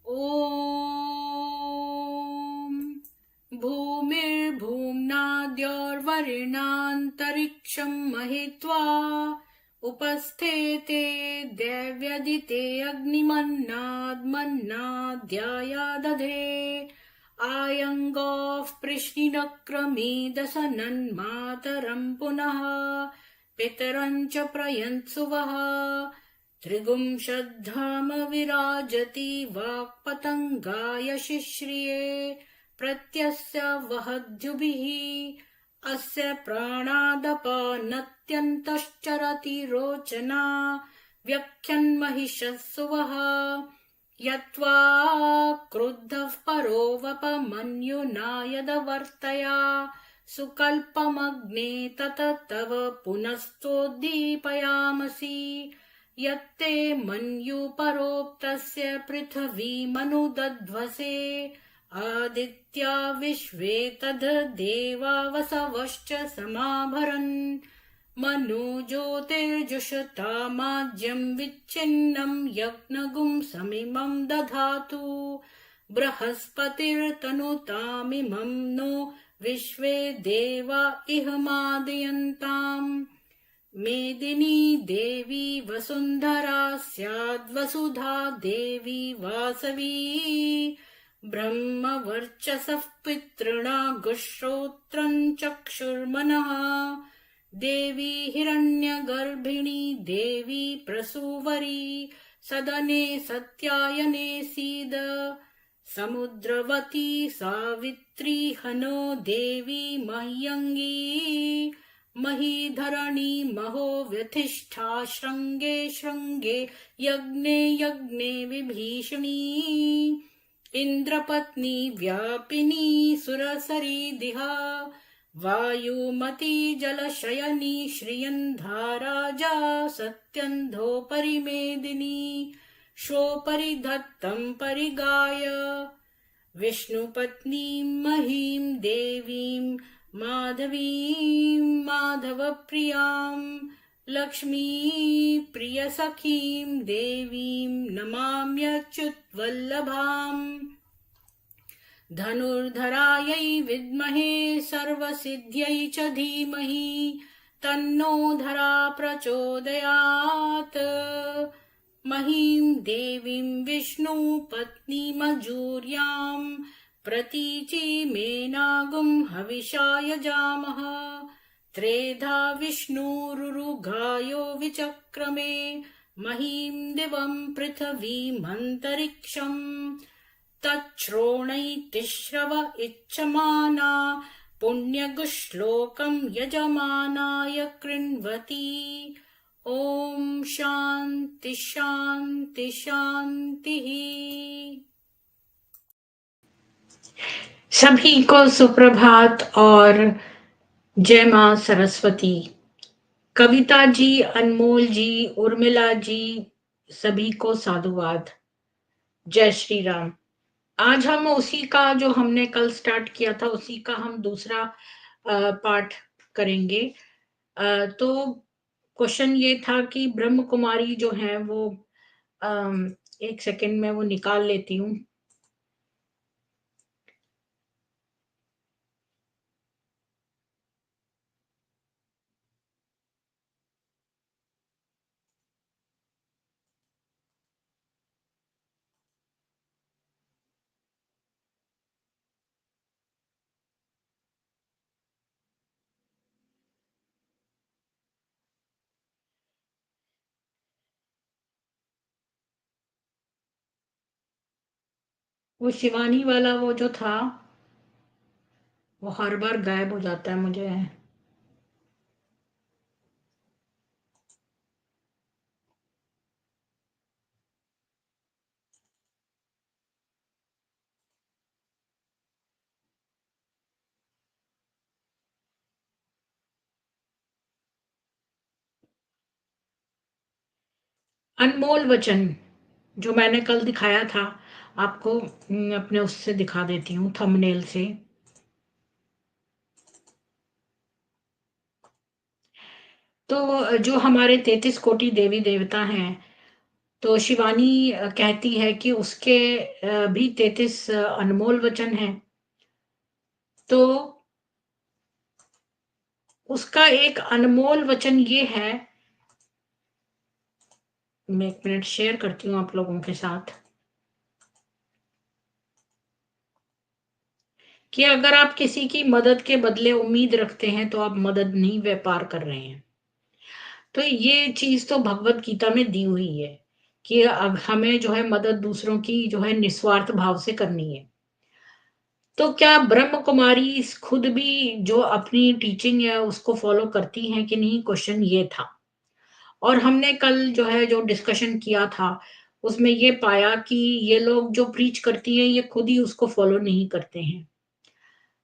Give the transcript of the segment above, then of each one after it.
ॐ भूमिर्भूम्नाद्योर्वरिणान्तरिक्षं महित्वा उपस्थेते दैव्यदिते अग्निमन्नाद्मन्नाद्याया आयङ्गोः पृश्निनक्रमीदसनन्मातरं पुनः पितरं च प्रयन्सुवः त्रिगुंशद्धाम विराजति वाक्पतङ्गाय शिश्रिये प्रत्यस्य वहद्युभिः अस्य प्राणादपानत्यन्तश्चरति रोचना व्यख्यन्महिषस्सुवः यत्त्वा क्रुद्धः परो वपमन्युना यदवर्तया सुकल्पमग्ने तत तव पुनस्तोद्दीपयामसि यत्ते मन्युपरोक्तस्य पृथिवीमनुदध्वसे आदित्या विश्वे तद्देवा वसवश्च समाभरन् मनो ज्योतिर्जुषतामाज्यं विच्छिन्नं यज्ञगुं समिमं दधातु बृहस्पतिर्तनुतामिमं नो विश्वे देवा इह मादयन्ताम् मेदिनी देवी वसुन्धरा स्याद्वसुधा देवी वासवी ब्रह्मवर्चसः पितृणा गुश्रोत्रं चक्षुर्मनः देवी हिरण्यगर्भिणी देवी प्रसूवरी सदने सत्यायने सीद समुद्रवती सावित्री हनो देवी मह्यङ्गी महीधरणी महो व्यथिष्ठा शृङ्गे शृङ्गे यज्ञे यज्ञे विभीषणी इन्द्रपत्नी व्यापिनी सुरसरी दिहा वायुमती जलशयनी श्रियन्धाराजा सत्यन्धो परिमेदिनी शोपरिधत्तं परिगाय विष्णुपत्नीं महीं देवीं माधवीं माधवप्रियां लक्ष्मीप्रियसखीं देवीं नमाम्यच्युतवल्लभाम् धनुर्धरायै विद्महे सर्वसिद्ध्यै च धीमहि तन्नो धरा प्रचोदयात् महीं देवीं विष्णुपत्नीमजूर्यां प्रतीचीमेनागुं हविषा यजामः त्रेधा विष्णुरुरुगायो विचक्रमे महीं दिवं पृथिवीमन्तरिक्षम् तच्छ्रोणैतिश्रव इच्छमाना पुण्यगुश्लोकं यजमानाय कृण्वति। ओम शांति शांति शांति। सभी को सुप्रभात और जय मां सरस्वती। कविता जी, अनमोल जी, उर्मिला जी, सभी को साधुवाद। जय श्री राम। आज हम उसी का जो हमने कल स्टार्ट किया था उसी का हम दूसरा पाठ करेंगे। तो क्वेश्चन ये था कि ब्रह्म कुमारी जो है वो एक सेकंड में वो निकाल लेती हूँ। वो शिवानी वाला वो जो था वो हर बार गायब हो जाता है मुझे। अनमोल वचन जो मैंने कल दिखाया था आपको, अपने उससे दिखा देती हूँ, थंबनेल से। तो जो हमारे 33 कोटि देवी देवता हैं तो शिवानी कहती है कि उसके भी 33 अनमोल वचन हैं। तो उसका एक अनमोल वचन ये है, मैं 1 मिनट शेयर करती हूँ आप लोगों के साथ, कि अगर आप किसी की मदद के बदले उम्मीद रखते हैं, तो आप मदद नहीं व्यापार कर रहे हैं। तो ये चीज़ तो भगवत गीता में दी हुई है कि अब हमें जो है मदद दूसरों की जो है निस्वार्थ भाव से करनी है। तो क्या ब्रह्म कुमारी खुद भी जो अपनी टीचिंग है उसको फॉलो करती हैं कि नहीं, क्वेश्चन ये था। और हमने कल जो है जो डिस्कशन किया था, उसमें ये पाया कि ये लोग जो प्रीच करती हैं ये खुद ही उसको फॉलो नहीं करते हैं।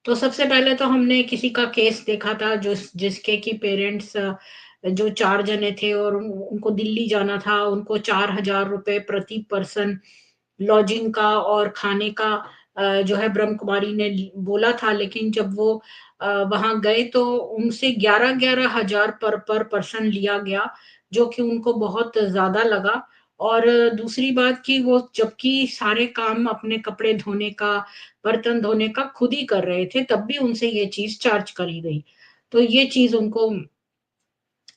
तो सबसे पहले तो हमने किसी का केस देखा था जिसके कि पेरेंट्स जो 4 जने थे और उनको दिल्ली जाना था, उनको 4000 रुपए प्रति पर्सन लॉजिंग का और खाने का जो है ब्रह्म कुमारी ने बोला था, लेकिन जब वो वहां गए तो उनसे 11-11 हजार पर पर्सन लिया गया, जो कि उनको बहुत ज्यादा लगा। और दूसरी बात कि वो जबकि सारे काम अपने कपड़े धोने का, बर्तन धोने का खुद ही कर रहे थे, तब भी उनसे ये चीज चार्ज करी गई। तो ये चीज उनको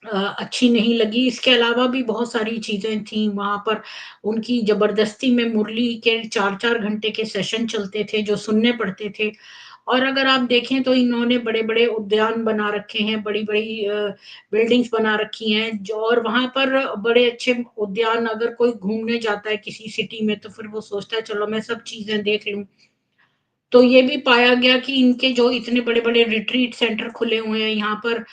अच्छी नहीं लगी। इसके अलावा भी बहुत सारी चीज़ें थी वहाँ पर, उनकी ज़बरदस्ती में मुरली के 4-4 घंटे के सेशन चलते थे, जो सुनने पड़ते थे। और अगर आप देखें तो इन्होंने बड़े-बड़े उद्यान बना रखे हैं, बड़ी-बड़ी बिल्डिंग्स बना रखी हैं, जो और वहाँ पर बड़े अच्छे उद्यान, अगर कोई घूमने जाता है किसी सिटी में, तो फिर वो सोचता है चलो मैं सब चीज़ें देख लूँ। तो ये भी पाया गया कि इनके जो इतने बड़े-बड़े रिट्रीट सेंटर खुले हुए हैं यहाँ पर,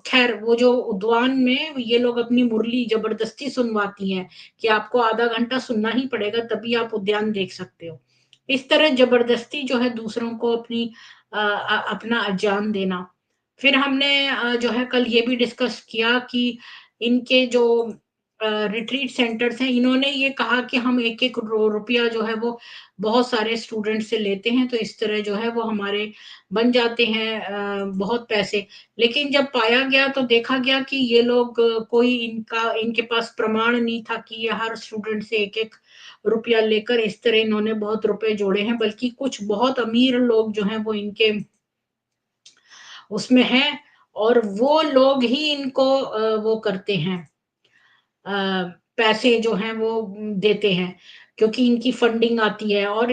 ख़ैर वो जो उद्यान में ये लोग अपनी मुरली ज़बरदस्ती सुनवाती हैं कि आपको आधा घंटा सुनना ही पड़ेगा, तभी आप उद्यान देख सकते हो। इस तरह ज़बरदस्ती जो है दूसरों को अपना ज्ञान देना। फिर हमने जो है कल ये भी डिस्कस किया कि इनके जो रिट्रीट सेंटर्स हैं, इन्होंने ये कहा कि हम 1-1 रुपया जो है वो बहुत सारे स्टूडेंट से लेते हैं, तो इस तरह जो है वो हमारे बन जाते हैं बहुत पैसे। लेकिन जब पाया गया तो देखा गया कि ये लोग कोई इनके पास प्रमाण नहीं था कि ये हर स्टूडेंट से 1-1 रुपया लेकर इस तरह इन्होंने बहुत रुपए जोड़े हैं, बल्कि कुछ बहुत अमीर लोग जो हैं वो इनके उसमें हैं, और वो लोग ही इनको वो करते हैं, अ, पैसे जो हैं वो देते हैं, क्योंकि इनकी फंडिंग आती है। और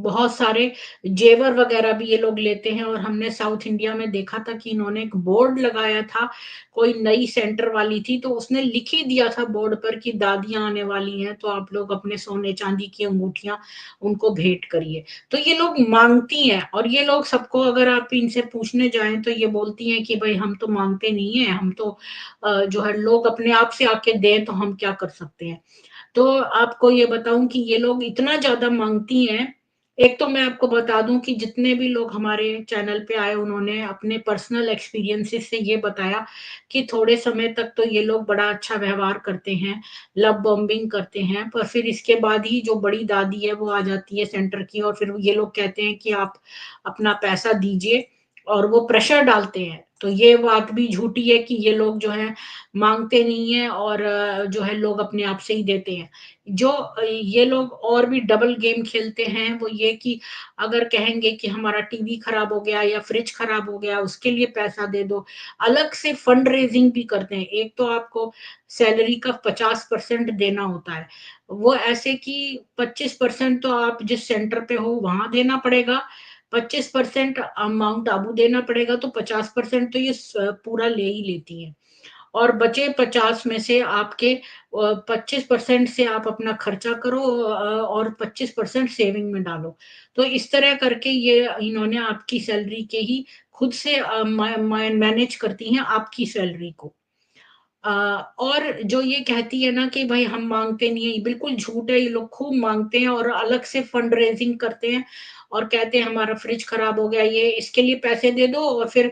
बहुत सारे जेवर वगैरह भी ये लोग लेते हैं। और हमने साउथ इंडिया में देखा था कि इन्होंने एक बोर्ड लगाया था, कोई नई सेंटर वाली थी, तो उसने लिख ही दिया था बोर्ड पर कि दादियाँ आने वाली हैं, तो आप लोग अपने सोने-चांदी की अंगूठियाँ उनको भेंट करिए। तो ये लोग माँगती हैं, और ये लोग सबको अगर आप इनसे पूछने जाएँ तो ये बोलती हैं कि भई हम तो माँगते नहीं हैं, हम तो जो है लोग अपने आप से आके दें तो हम क्या कर सकते हैं। तो आपको ये बताऊँ कि ये लोग इतना ज़्यादा माँगती हैं। एक तो मैं आपको बता दूँ कि जितने भी लोग हमारे चैनल पे आए, उन्होंने अपने पर्सनल एक्सपीरियंसेस से ये बताया कि थोड़े समय तक तो ये लोग बड़ा अच्छा व्यवहार करते हैं, लव बॉम्बिंग करते हैं, पर फिर इसके बाद ही जो बड़ी दादी है वो आ जाती है सेंटर की, और फिर ये लोग कहते हैं कि आप अपना पैसा दीजिए, और वो प्रेशर डालते हैं। तो ये बात भी झूठी है कि ये लोग जो हैं माँगते नहीं हैं, और जो है लोग अपने आप से ही देते हैं। जो ये लोग और भी डबल गेम खेलते हैं, वो ये कि अगर कहेंगे कि हमारा टीवी खराब हो गया या फ्रिज खराब हो गया, उसके लिए पैसा दे दो। अलग से फंड रेज़िंग भी करते हैं। एक तो आपको सैलरी का 50% देना होता है। वो ऐसे कि 25% तो आप जिस सेंटर पे हो वहाँ देना पड़ेगा, 25% अमाउंट अबू देना पड़ेगा, तो 50% तो ये पूरा ले ही लेती हैं। और बचे 50 में से आपके 25% से आप अपना खर्चा करो, और 25% सेविंग में डालो। तो इस तरह करके ये इन्होंने आपकी सैलरी के ही खुद से मैनेज करती हैं आपकी सैलरी को। अ, और जो ये कहती है ना कि भाई हम माँगते नहीं है, ये बिल्कुल झूठ है। ये लोग खूब माँगते हैं और अलग से फंड रेज़िंग करते हैं, और कहते हैं हमारा फ्रिज खराब हो गया, ये इसके लिए पैसे दे दो, और फिर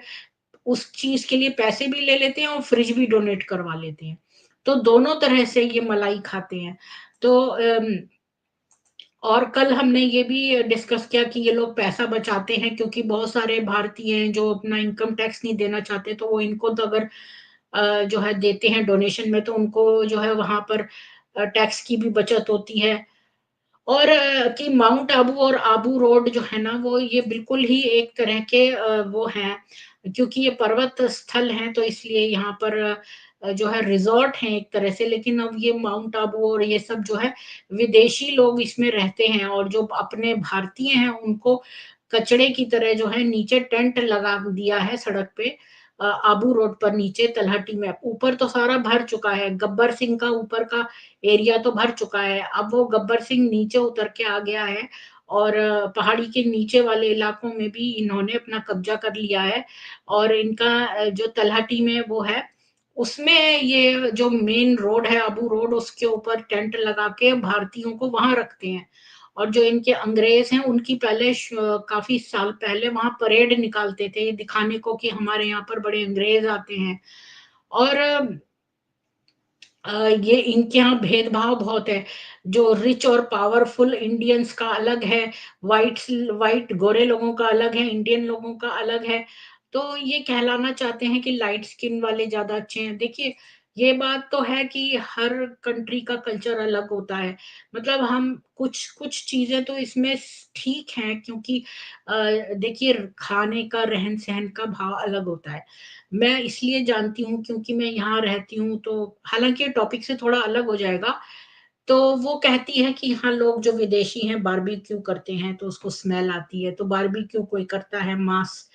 उस चीज़ के लिए पैसे भी ले लेते हैं और फ्रिज भी डोनेट करवा लेते हैं। तो दोनों तरह से ये मलाई खाते हैं। तो और कल हमने ये भी डिस्कस किया कि ये लोग पैसा बचाते हैं, क्योंकि बहुत सारे भारतीय हैं जो अपना इनकम टैक्स नहीं देना चाहते, तो वो इनको तो अगर जो है देते हैं डोनेशन में, तो उनको जो है वहाँ पर टैक्स की भी बचत होती है। और कि माउंट आबू और आबू रोड जो है ना, वो ये बिल्कुल ही एक तरह के वो हैं, क्योंकि ये पर्वत स्थल हैं, तो इसलिए यहाँ पर जो है रिज़ॉर्ट हैं एक तरह से। लेकिन अब ये माउंट आबू और ये सब जो है, विदेशी लोग इसमें रहते हैं, और जो अपने भारतीय हैं, उनको कचड़े की तरह जो है नीचे टेंट लगा दिया है सड़क पे, आबू रोड पर नीचे तलहटी में। ऊपर तो सारा भर चुका है, गब्बर सिंह का ऊपर का एरिया तो भर चुका है। अब वो गब्बर सिंह नीचे उतर के आ गया है, और पहाड़ी के नीचे वाले इलाकों में भी इन्होंने अपना कब्जा कर लिया है। और इनका जो तलहटी में वो है, उसमें ये जो मेन रोड है आबू रोड, उसके ऊपर टेंट लगा के भारतीयों को वहां रखते हैं। और जो इनके अंग्रेज हैं, उनकी पहले काफी साल पहले वहां परेड निकालते थे, ये दिखाने को कि हमारे यहाँ पर बड़े अंग्रेज आते हैं। और ये इनके यहाँ भेदभाव बहुत है। जो रिच और पावरफुल इंडियंस का अलग है, व्हाइट व्हाइट गोरे लोगों का अलग है, इंडियन लोगों का अलग है। तो ये कहलाना चाहते हैं कि लाइट स्किन वाले ज्यादा अच्छे हैं। देखिए, ये बात तो है कि हर कंट्री का कल्चर अलग होता है। मतलब हम कुछ कुछ चीजें तो इसमें ठीक हैं, क्योंकि देखिए, खाने का रहन सहन का भाव अलग होता है। मैं इसलिए जानती हूँ क्योंकि मैं यहाँ रहती हूँ, तो हालाँकि टॉपिक से थोड़ा अलग हो जाएगा। तो वो कहती है कि हाँ, लोग जो विदेशी हैं बारबेक्यू करते हैं तो उसको स्मेल आती है। तो बारबेक्यू कोई करता है, मांस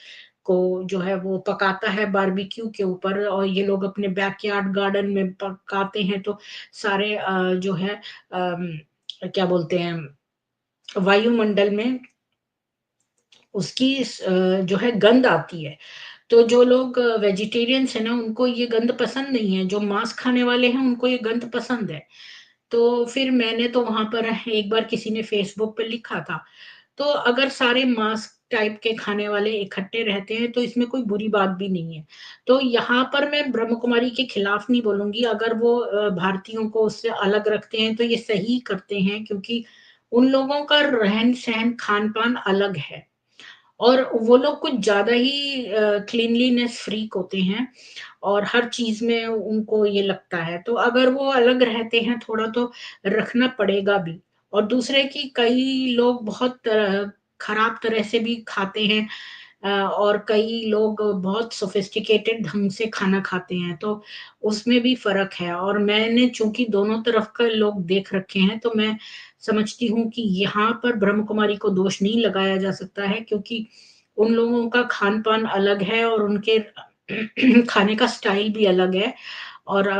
को जो है वो पकाता है बारबेक्यू के ऊपर, और ये लोग अपने बैकयार्ड गार्डन में पकाते हैं, तो सारे जो है क्या बोलते हैं, वायुमंडल में उसकी जो है गंध आती है। तो जो लोग वेजिटेरियंस हैं ना, उनको ये गंध पसंद नहीं है, जो मांस खाने वाले हैं उनको ये गंध पसंद है। तो फिर मैंने तो वहाँ पर एक बार किसी ने फेसबुक पे लिखा था, तो अगर सारे मांस टाइप के खाने वाले इकट्ठे रहते हैं, तो इसमें कोई बुरी बात भी नहीं है। तो यहाँ पर मैं ब्रह्म कुमारी के खिलाफ नहीं बोलूँगी, अगर वो भारतीयों को उससे अलग रखते हैं, तो ये सही करते हैं, क्योंकि उन लोगों का रहन-सहन, खान-पान अलग है। और वो लोग कुछ ज़्यादा ही क्लीनलीनेस फ्रीक होते हैं, और हर चीज़ में उनको ये लगता है। तो अगर वो अलग रहते हैं थोड़ा, तो रखना पड़ेगा भी। और दूसरे की कई लोग बहुत खराब तरह से भी खाते हैं, और कई लोग बहुत सोफिस्टिकेटेड ढंग से खाना खाते हैं, तो उसमें भी फ़र्क है। और मैंने चूँकि दोनों तरफ के लोग देख रखे हैं, तो मैं समझती हूँ कि यहाँ पर ब्रह्म कुमारी को दोष नहीं लगाया जा सकता है, क्योंकि उन लोगों का खान-पान अलग है, और उनके खाने का स्टाइल भी अलग है। और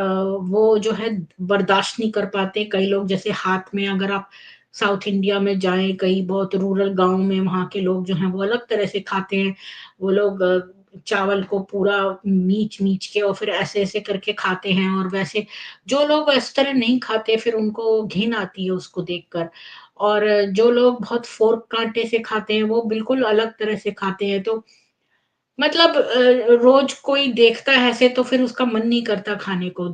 वो जो है बर्दाश्त नहीं कर पाते। कई लोग जैसे हाथ में, अगर आप साउथ इंडिया में जाएँ, कहीं बहुत रूरल गाँव में, वहाँ के लोग जो हैं वो अलग तरह से खाते हैं। वो लोग चावल को पूरा मीच-मीच के और फिर ऐसे-ऐसे करके खाते हैं, और वैसे जो लोग इस तरह नहीं खाते, फिर उनको घिन आती है उसको देखकर। और जो लोग बहुत फ़ोर्क काँटे से खाते हैं, वो बिल्कुल अलग तरह से खाते हैं। तो मतलब रोज़ कोई देखता है ऐसे, तो फिर उसका मन नहीं करता खाने को,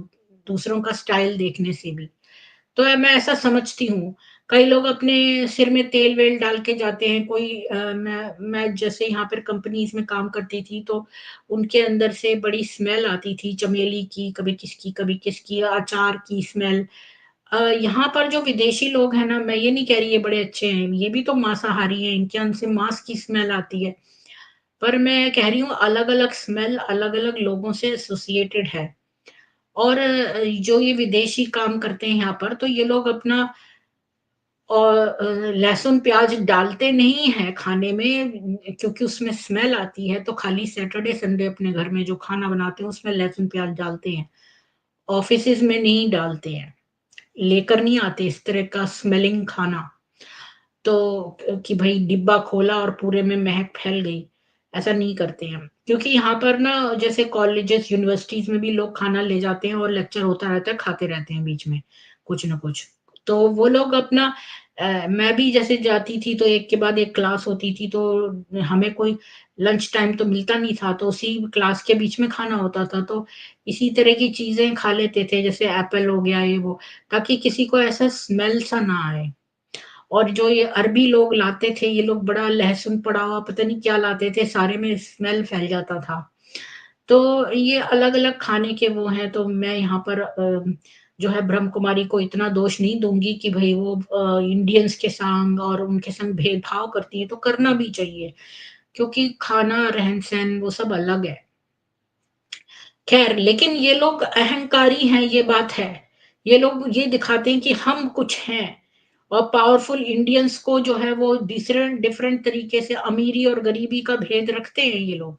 दूसरों का स्टाइल देखने से भी। तो मैं ऐसा समझती हूँ। कई लोग अपने सिर में तेल-वेल डाल के जाते हैं, कोई मैं जैसे यहाँ पर कंपनीज़ में काम करती थी, तो उनके अंदर से बड़ी स्मेल आती थी चमेली की, कभी किसकी, अचार की स्मेल। यहाँ पर जो विदेशी लोग हैं ना, मैं ये नहीं कह रही ये बड़े अच्छे हैं, ये भी तो मांसाहारी हैं, इनके अंदर से मांस की स्मेल आती है। पर मैं कह रही हूँ, अलग-अलग स्मेल अलग-अलग लोगों से एसोसिएटेड है। और जो ये विदेशी काम करते हैं यहाँ पर, तो ये लोग अपना लहसुन प्याज डालते नहीं हैं खाने में, क्योंकि उसमें स्मेल आती है, तो खाली सैटरडे संडे अपने घर में जो खाना बनाते हैं उसमें लहसुन प्याज डालते हैं। ऑफिसेज़ में नहीं डालते हैं, लेकर नहीं आते इस तरह का स्मेलिंग खाना। तो कि भई डिब्बा खोला और पूरे में महक फैल गई, ऐसा नहीं करते हैं। क्योंकि यहाँ पर ना, जैसे कॉलेजेस, यूनिवर्सिटीज़ में भी लोग खाना ले जाते हैं, और लेक्चर होता रहता है, खाते रहते हैं बीच में, कुछ न कुछ। तो वो लोग अपना मैं भी जैसे जाती थी, तो एक के बाद एक क्लास होती थी, तो हमें कोई लंच टाइम तो मिलता नहीं था, तो उसी क्लास के बीच में खाना होता था, तो इसी तरह की चीज़ें खा लेते थे, जैसे एप्पल हो गया, ये वो, ताकि किसी को ऐसा स्मेल सा ना आए। और जो ये अरबी लोग लाते थे, ये लोग बड़ा लहसुन पड़ा हुआ पता नहीं क्या लाते थे, सारे में स्मेल फैल जाता था। तो ये अलग-अलग खाने के वो हैं, तो मैं यहाँ पर जो है ब्रह्म कुमारी को इतना दोष नहीं दूँगी कि भई वो इंडियंस के संग और उनके संग भेदभाव करती है, तो करना भी चाहिए, क्योंकि खाना, रहन-सहन वो सब अलग है। ख़ैर लेकिन ये लोग अहंकारी हैं, ये बात है। ये लोग ये दिखाते हैं कि हम कुछ हैं और पावरफुल इंडियंस को जो है वो डिफरेंट डिफरेंट तरीके से अमीरी और गरीबी का भेद रखते हैं ये लोग।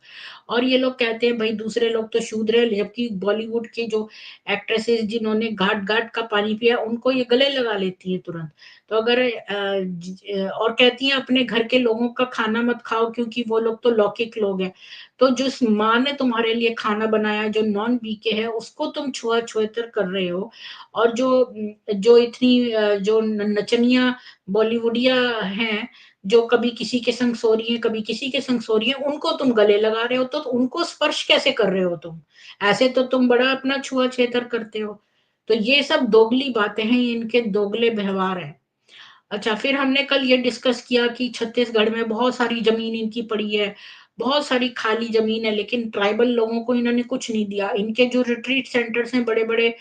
और ये लोग कहते हैं भई दूसरे लोग तो शूद्र हैं, जबकि बॉलीवुड की जो एक्ट्रेसेस जिन्होंने घाट-घाट का पानी पिया, उनको ये गले लगा लेती हैं तुरंत। तो अगर और कहती हैं अपने घर के लोगों का खाना मत खाओ क्योंकि वो लोग तो लौकिक लोग हैं। तो जिस माँ ने तुम्हारे लिए खाना बनाया जो नॉन बीके है उसको तुम छुआ-छुएतर कर रहे हो और जो इतनी जो न नचनिया बॉलीवुडिया हैं, जो कभी किसी के संग सो रही हैं, कभी किसी के संग सो रही हैं, उनको तुम गले लगा रहे हो, तो उनको स्पर्श कैसे कर रहे हो तुम? ऐसे तो तुम बड़ा अपना छुआ-छेतर करते हो। तो ये सब दोगली बातें हैं, ये इनके दोगले व्यवहार हैं। अच्छा, फिर हमने कल ये डिस्कस किया कि छत्तीसगढ़ में बहुत सारी ज़मीन इनकी पड़ी है, बहुत सारी खाली ज़मीन है, लेकिन ट्राइबल लोगों को इन्होंने कुछ नहीं दिया। इनके जो रिट्रीट सेंटर्स हैं बड़े-बड़े,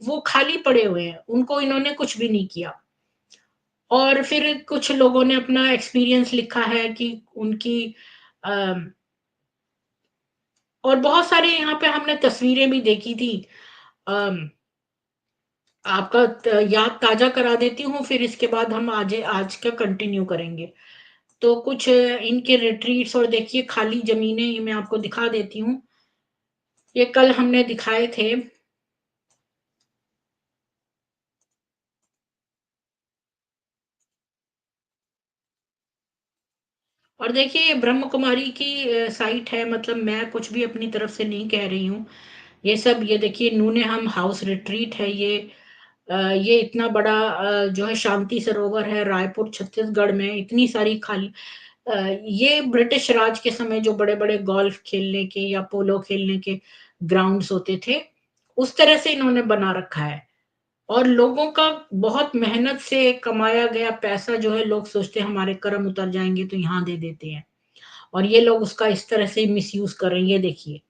वो खाली पड़े हुए हैं, उनको इन्होंने कुछ भी नहीं किया। और फिर कुछ लोगों ने अपना एक्सपीरियंस लिखा है कि उनकी अ, और बहुत सारे यहाँ पे हमने तस्वीरें भी देखी थी। अम, आपका याद ताज़ा करा देती हूँ, फिर इसके बाद हम आज का कंटिन्यू करेंगे। तो कुछ इनके रिट्रीट्स और देखिए खाली ज़मीनें ये मैं आपको दिखा देती हूँ। ये कल हमने दिखाए थे। और देखिए ये ब्रह्म कुमारी की साइट है, मतलब मैं कुछ भी अपनी तरफ से नहीं कह रही हूँ। ये सब ये देखिए नूने हम हाउस रिट्रीट है ये। ये इतना बड़ा जो है शांति सरोवर है रायपुर छत्तीसगढ़ में, इतनी सारी खाली ये ब्रिटिश राज के समय जो बड़े-बड़े गोल्फ खेलने के या पोलो खेलने के ग्राउंड्स होते थे, उस तरह से इन्होंने बना रखा है। और लोगों का बहुत मेहनत से कमाया गया पैसा जो है लोग सोचते हैं हमारे कर्म उतर जाएँगे तो यहाँ दे देते हैं। और ये लोग उसका इस तरह से मिसयूज़ कर रहे हैं, ये देखिए।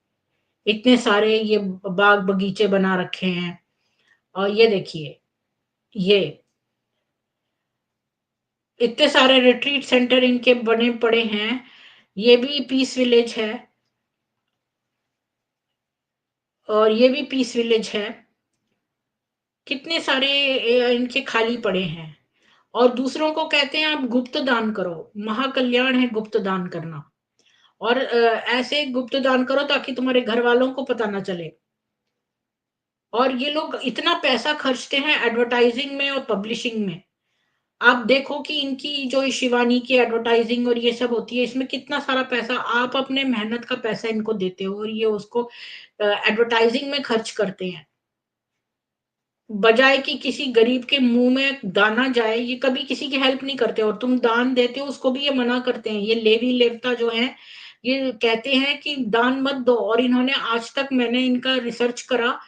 इतने सारे ये बाग-बगीचे बना रखे हैं और ये देखिए, ये इतने सारे रिट्रीट सेंटर इनके बने पड़े हैं। ये भी पीस विलेज है और ये भी पीस विलेज है। कितने सारे इनके खाली पड़े हैं और दूसरों को कहते हैं आप गुप्त दान करो, महाकल्याण है गुप्त दान करना। और ऐसे गुप्त दान करो ताकि तुम्हारे घरवालों को पता ना चले। और ये लोग इतना पैसा खर्चते हैं एडवर्टाइज़िंग में और पब्लिशिंग में। आप देखो कि इनकी जो शिवानी की एडवर्टाइज़िंग और ये सब होती है, इसमें कितना सारा पैसा आप अपने मेहनत का पैसा इनको देते हो और ये उसको एडवर्टाइज़िंग में खर्च करते हैं। बजाए कि किसी गरीब के मुँह में दाना जाए, ये कभी किसी की हेल्प नहीं करते और तुम दान देते हो उसको भी ये मना करते हैं। ये लेवी-लेवता जो हैं, ये कहते हैं कि दान मत दो और इन्होंने आज तक मैंने इनका रिसर्च करा,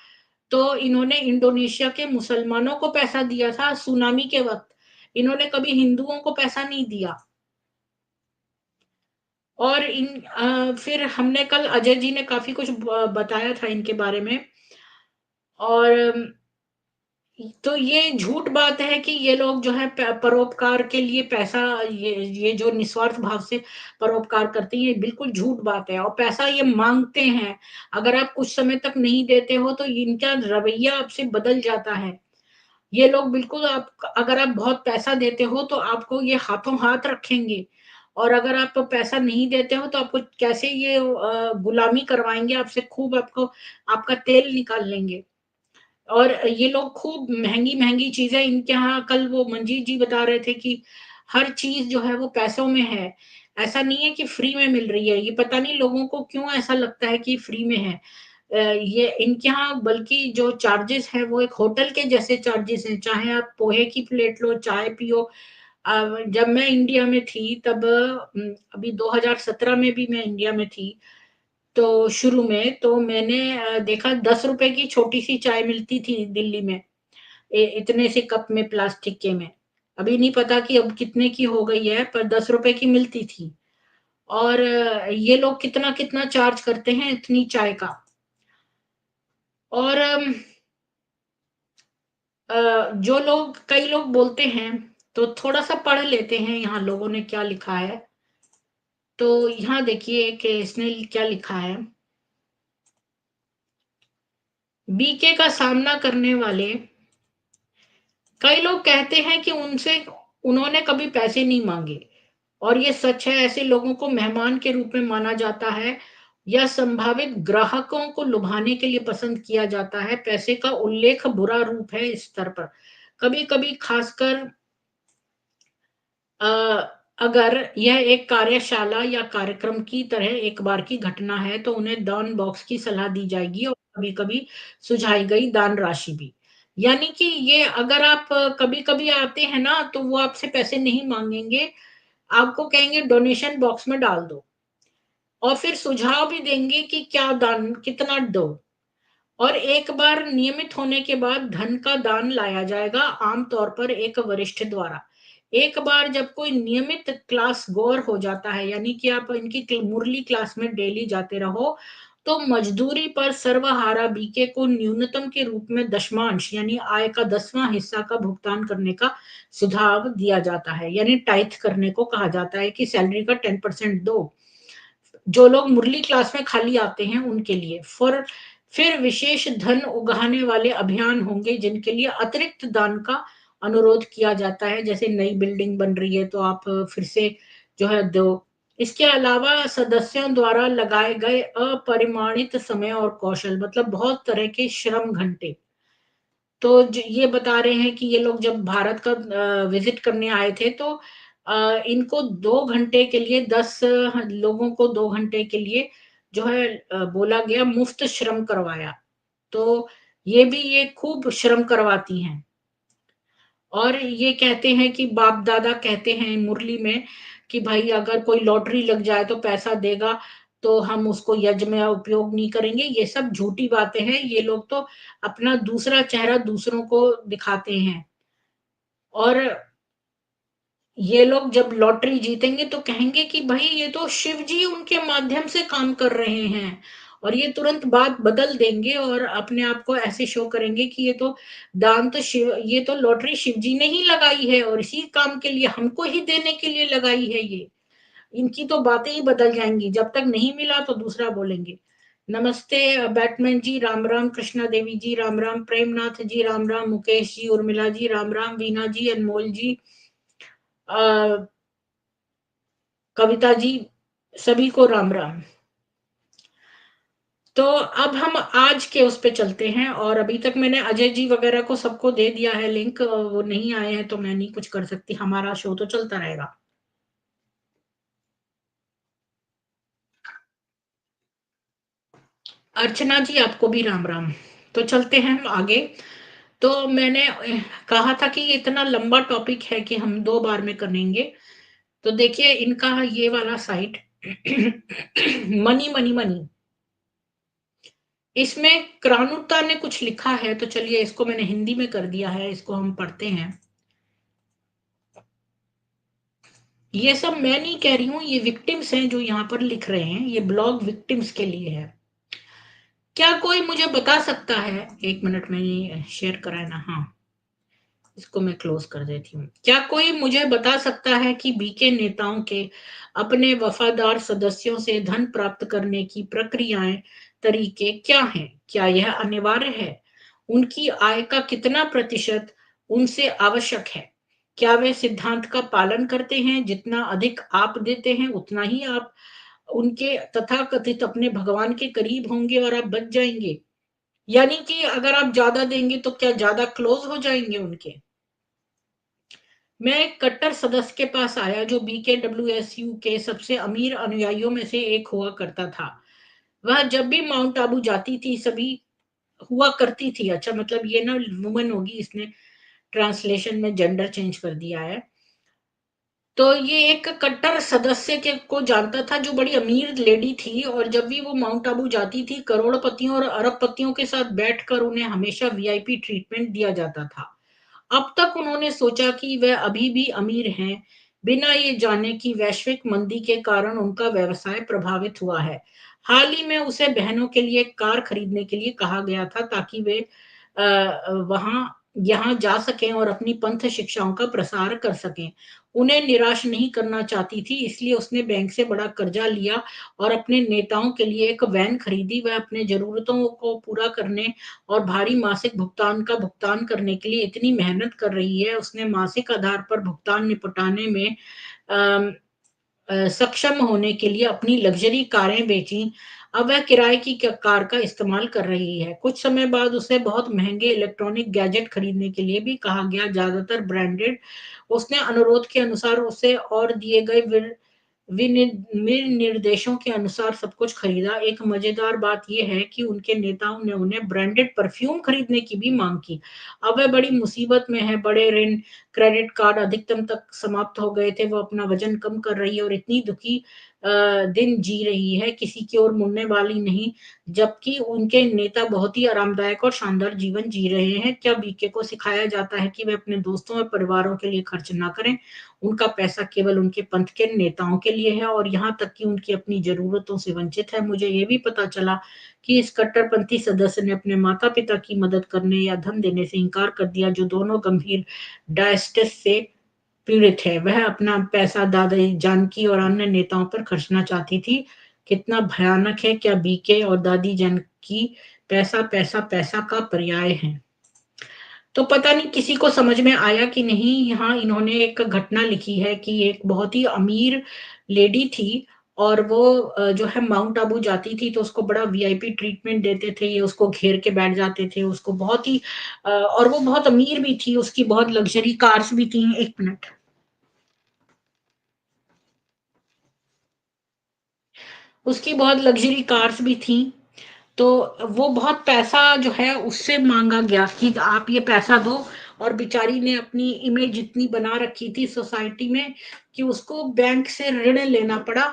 तो इन्होंने इंडोनेशिया के मुसलमानों को पैसा दिया था सुनामी के वक़्त। इन्होंने कभी हिंदुओं को पैसा नहीं दिया। और फिर हमने कल अजय जी ने काफ़ी कुछ बताया था इनके बारे में। और तो ये झूठ बात है कि ये लोग जो है परोपकार के लिए पैसा, ये जो निस्वार्थ भाव से परोपकार करते हैं, ये बिल्कुल झूठ बात है और पैसा ये माँगते हैं। अगर आप कुछ समय तक नहीं देते हो तो इनका रवैया आपसे बदल जाता है। ये लोग बिल्कुल आप अगर आप बहुत पैसा देते हो तो आपको ये हाथों-हाथ रखेंगे और अगर आप पैसा नहीं देते हो तो आपको कैसे ये गुलामी करवाएँगे आपसे, खूब आपको आपका तेल निकाल लेंगे। और ये लोग खूब महँगी-महँगी चीज़ें इनके यहाँ, कल वो मंजीत जी बता रहे थे कि हर चीज़ जो है वो पैसों में है। ऐसा नहीं है कि फ्री में मिल रही है। ये पता नहीं लोगों को क्यों ऐसा लगता है कि फ्री में है। ये इनके यहाँ बल्कि जो चार्जेज़ हैं वो एक होटल के जैसे चार्जेज़ हैं। चाहे आप पोहे की प्लेट लो, चाय पियो। जब मैं इंडिया में थी तब अभी 2017 में भी मैं इंडिया में थी। तो शुरू में तो मैंने देखा ₹10 की छोटी-सी चाय मिलती थी दिल्ली में, इतने से कप में प्लास्टिक के में। अभी नहीं पता कि अब कितने की हो गई है, पर ₹10 की मिलती थी। और ये लोग कितना-कितना चार्ज करते हैं इतनी चाय का। और जो लोग कई लोग बोलते हैं, तो थोड़ा-सा पढ़ लेते हैं यहाँ लोगों ने क्या लिखा है। तो यहाँ देखिए कि इसने क्या लिखा है, बीके का सामना करने वाले कई लोग कहते हैं कि उनसे उन्होंने कभी पैसे नहीं माँगे और ये सच है। ऐसे लोगों को मेहमान के रूप में माना जाता है या संभावित ग्राहकों को लुभाने के लिए पसंद किया जाता है। पैसे का उल्लेख बुरा रूप है इस स्तर पर। कभी-कभी खासकर अ, अगर यह एक कार्यशाला या कार्यक्रम की तरह एक बार की घटना है, तो उन्हें दान बॉक्स की सलाह दी जाएगी और कभी-कभी सुझाई गई दान राशि भी। यानी कि ये अगर आप कभी-कभी आते हैं ना, तो वो आपसे पैसे नहीं माँगेंगे, आपको कहेंगे डोनेशन बॉक्स में डाल दो और फिर सुझाव भी देंगे कि क्या दान कितना दो। और एक बार नियमित होने के बाद धन का दान लाया जाएगा, आम तौर पर एक वरिष्ठ द्वारा। एक बार जब कोई नियमित क्लास गोअर हो जाता है, यानी कि आप इनकी मुरली क्लास में डेली जाते रहो, तो मजदूरी पर सर्वहारा बीके को न्यूनतम के रूप में दशमांश यानी आय का 10वां हिस्सा का भुगतान करने का सुझाव दिया जाता है। यानी टाइथ करने को कहा जाता है कि सैलरी का 10% दो। जो लोग मुरली क्लास में खाली आते हैं उनके लिए फिर विशेष धन उगाहने वाले अभियान होंगे जिनके लिए अतिरिक्त दान का अनुरोध किया जाता है। जैसे नई बिल्डिंग बन रही है तो आप फिर से जो है दो। इसके अलावा सदस्यों द्वारा लगाए गए अपरिमाणित समय और कौशल मतलब बहुत तरह के श्रम घंटे। तो ये बता रहे हैं कि ये लोग जब भारत का विजिट करने आए थे तो इनको 2 घंटे के लिए 10 लोगों को 2 घंटे के लिए जो है बोला गया मुफ्त श्रम करवाया। तो ये खूब श्रम करवाती हैं। और ये कहते हैं कि बाप दादा कहते हैं मुरली में कि भाई अगर कोई लॉटरी लग जाए तो पैसा देगा, तो हम उसको यज्ञ में उपयोग नहीं करेंगे। ये सब झूठी बातें हैं। ये लोग तो अपना दूसरा चेहरा दूसरों को दिखाते हैं। और ये लोग जब लॉटरी जीतेंगे तो कहेंगे कि भाई ये तो शिव जी उनके माध्यम से काम कर रहे हैं। और ये तुरंत बात बदल देंगे और अपने आप को ऐसे शो करेंगे कि ये तो दान तो शिव ये तो लॉटरी शिव जी ने ही लगाई है और इसी काम के लिए हमको ही देने के लिए लगाई है ये। इनकी तो बातें ही बदल जाएंगी। जब तक नहीं मिला तो दूसरा बोलेंगे। नमस्ते बैटमैन जी, राम राम, कृष्णा देवी जी राम राम, प्रेमनाथ जी राम राम, मुकेश जी, उर्मिला जी राम राम, वीना जी, अनमोल जी, कविता जी, सभी को राम राम। तो अब हम आज के उस पे चलते हैं। और अभी तक मैंने अजय जी वगैरह को सबको दे दिया है लिंक, वो नहीं आए हैं तो मैं नहीं कुछ कर सकती। हमारा शो तो चलता रहेगा। अर्चना जी आपको भी राम राम। तो चलते हैं हम आगे। तो मैंने कहा था कि ये इतना लंबा टॉपिक है कि हम 2 बार में करेंगे। तो देखिए इनका ये वाला साइट मनी मनी मनी, इसमें क्रानुता ने कुछ लिखा है। तो चलिए इसको मैंने हिंदी में कर दिया है, इसको हम पढ़ते हैं। ये सब मैं नहीं कह रही हूँ, ये विक्टिम्स हैं जो यहाँ पर लिख रहे हैं। ये ब्लॉग विक्टिम्स के लिए है। क्या कोई मुझे बता सकता है, 1 मिनट में ये शेयर करा है ना, हाँ, इसको मैं क्लोज कर देती हूँ। क्या कोई मुझे बता सकता है कि बीके नेताओं के अपने वफादार सदस्यों से धन प्राप्त करने की प्रक्रियाएं, तरीके क्या हैं? क्या यह अनिवार्य है? उनकी आय का कितना प्रतिशत उनसे आवश्यक है? क्या वे सिद्धांत का पालन करते हैं, जितना अधिक आप देते हैं उतना ही आप उनके तथाकथित अपने भगवान के करीब होंगे और आप बच जाएंगे? यानी कि अगर आप ज्यादा देंगे तो क्या ज्यादा क्लोज हो जाएंगे उनके? मैं एक कट्टर सदस्य के पास आया जो बीकेडब्ल्यूएसयू के सबसे अमीर अनुयायियों में से एक हुआ करता था। वह जब भी माउंट आबू जाती थी, सभी हुआ करती थी, अच्छा मतलब ये ना वुमन होगी, इसने ट्रांसलेशन में जेंडर चेंज कर दिया है। तो ये एक कट्टर सदस्य के को जानता था जो बड़ी अमीर लेडी थी, और जब भी वो माउंट आबू जाती थी करोड़पतियों और अरबपतियों के साथ बैठकर उन्हें हमेशा वीआईपी ट्रीटमेंट दिया जाता था। अब तक उन्होंने सोचा कि वह अभी भी अमीर हैं, बिना ये जाने कि वैश्विक मंदी के कारण उनका व्यवसाय प्रभावित हुआ है। हाल ही में उसे बहनों के लिए कार खरीदने के लिए कहा गया था ताकि वे वहां यहाँ जा सकें और अपनी पंथ शिक्षाओं का प्रसार कर सकें। उन्हें निराश नहीं करना चाहती थी, इसलिए उसने बैंक से बड़ा कर्जा लिया और अपने नेताओं के लिए एक वैन खरीदी। वह अपने ज़रूरतों को पूरा करने और भारी मासिक भुगतान का भुगतान करने के लिए इतनी मेहनत कर रही है, उसने मासिक आधार पर भुगतान निपटाने में अम, सक्षम होने के लिए अपनी लग्ज़री कारें बेचीं। अब वह किराए की कार का इस्तेमाल कर रही है। कुछ समय बाद उसे बहुत महँगे इलेक्ट्रॉनिक गैजेट खरीदने के लिए भी कहा गया, ज़्यादातर ब्रांडेड। उसने अनुरोध के अनुसार उसे और दिए गए विनिर्देशों के अनुसार सब कुछ खरीदा। एक मज़ेदार बात ये है कि उनके नेताओं ने उन्हें ब्रांडेड परफ्यूम खरीदने की भी माँग की। अब वह बड़ी मुसीबत में है, बड़े ऋण, क्रेडिट कार्ड अधिकतम तक समाप्त हो गए थे। वो अपना वज़न कम कर रही है और इतनी दुखी दिन जी रही है, किसी की ओर मुड़ने वाली नहीं, जबकि उनके नेता बहुत ही आरामदायक और शानदार जीवन जी रहे हैं। क्या बीके को सिखाया जाता है कि वे अपने दोस्तों और परिवारों के लिए खर्च ना करें? उनका पैसा केवल उनके पंथ के नेताओं के लिए है और यहाँ तक कि उनकी अपनी ज़रूरतों से वंचित है। मुझे ये भी पता चला कि इस कट्टरपंथी सदस्य ने अपने माता-पिता की मदद करने या धन देने से इनकार कर दिया, जो दोनों गंभीर डायबिटीज से पीड़ित है। वह अपना पैसा दादी जानकी और अन्य नेताओं पर खर्चना चाहती थी। कितना भयानक है! क्या बीके और दादी जानकी पैसा, पैसा, पैसा का पर्याय हैं। तो पता नहीं किसी को समझ में आया कि नहीं। यहाँ इन्होंने एक घटना लिखी है कि एक बहुत ही अमीर लेडी थी और वो जो है माउंट आबू जाती थी तो उसको बड़ा वीआईपी ट्रीटमेंट देते थे, ये उसको घेर के बैठ जाते थे, उसको बहुत ही और वो बहुत अमीर भी थी, उसकी बहुत लग्ज़री कार्स भी थी। 1 मिनट। उसकी बहुत लग्ज़री कार्स भी थी, तो वो बहुत पैसा जो है उससे माँगा गया कि आप ये पैसा दो, और बेचारी ने अपनी इमेज इतनी बना रखी थी सोसाइटी में कि उसको बैंक से ऋण लेना पड़ा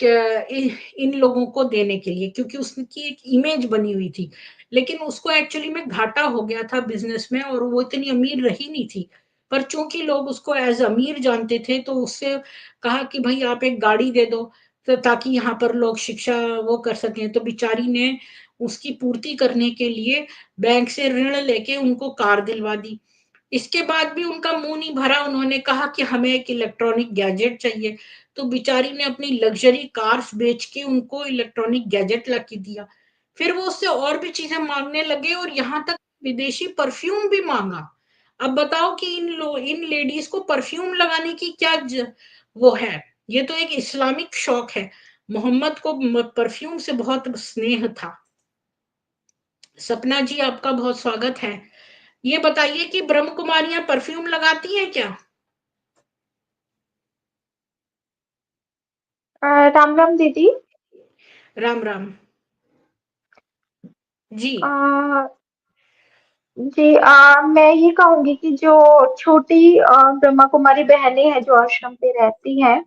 इन लोगों को देने के लिए, क्योंकि उसकी एक इमेज बनी हुई थी। लेकिन उसको एक्चुअली में घाटा हो गया था बिज़नेस में और वो इतनी अमीर रही नहीं थी। पर चूँकि लोग उसको एज़ अमीर जानते थे तो उससे कहा कि भई आप एक गाड़ी दे दो, तो ताकि यहाँ पर लोग शिक्षा वो कर सकें। तो बेचारी ने उसकी पूर्ति करने के लिए बैंक से ऋण लेके उनको कार दिलवा दी। इसके बाद भी उनका मुँह नहीं भरा, उन्होंने कहा कि हमें एक इलेक्ट्रॉनिक गैजेट चाहिए, तो बेचारी ने अपनी लग्ज़री कार्स बेच के उनको इलेक्ट्रॉनिक गैजेट ला के दिया। फिर वो उससे और भी चीज़ें माँगने लगे और यहाँ तक विदेशी परफ्यूम भी माँगा। अब बताओ कि इन लेडीज़ को परफ्यूम लगाने की क्या वो है। ये तो एक इस्लामिक शौक है। मोहम्मद को परफ्यूम से बहुत स्नेह था। सपना जी, आपका बहुत स्वागत है। ये बताइए कि ब्रह्म कुमारियाँ परफ्यूम लगाती हैं क्या? राम राम दीदी। राम, राम। जी। अ, जी मैं ये कहूंगी कि जो छोटी ब्रह्मा कुमारी बहनें हैं जो आश्रम पे रहती हैं,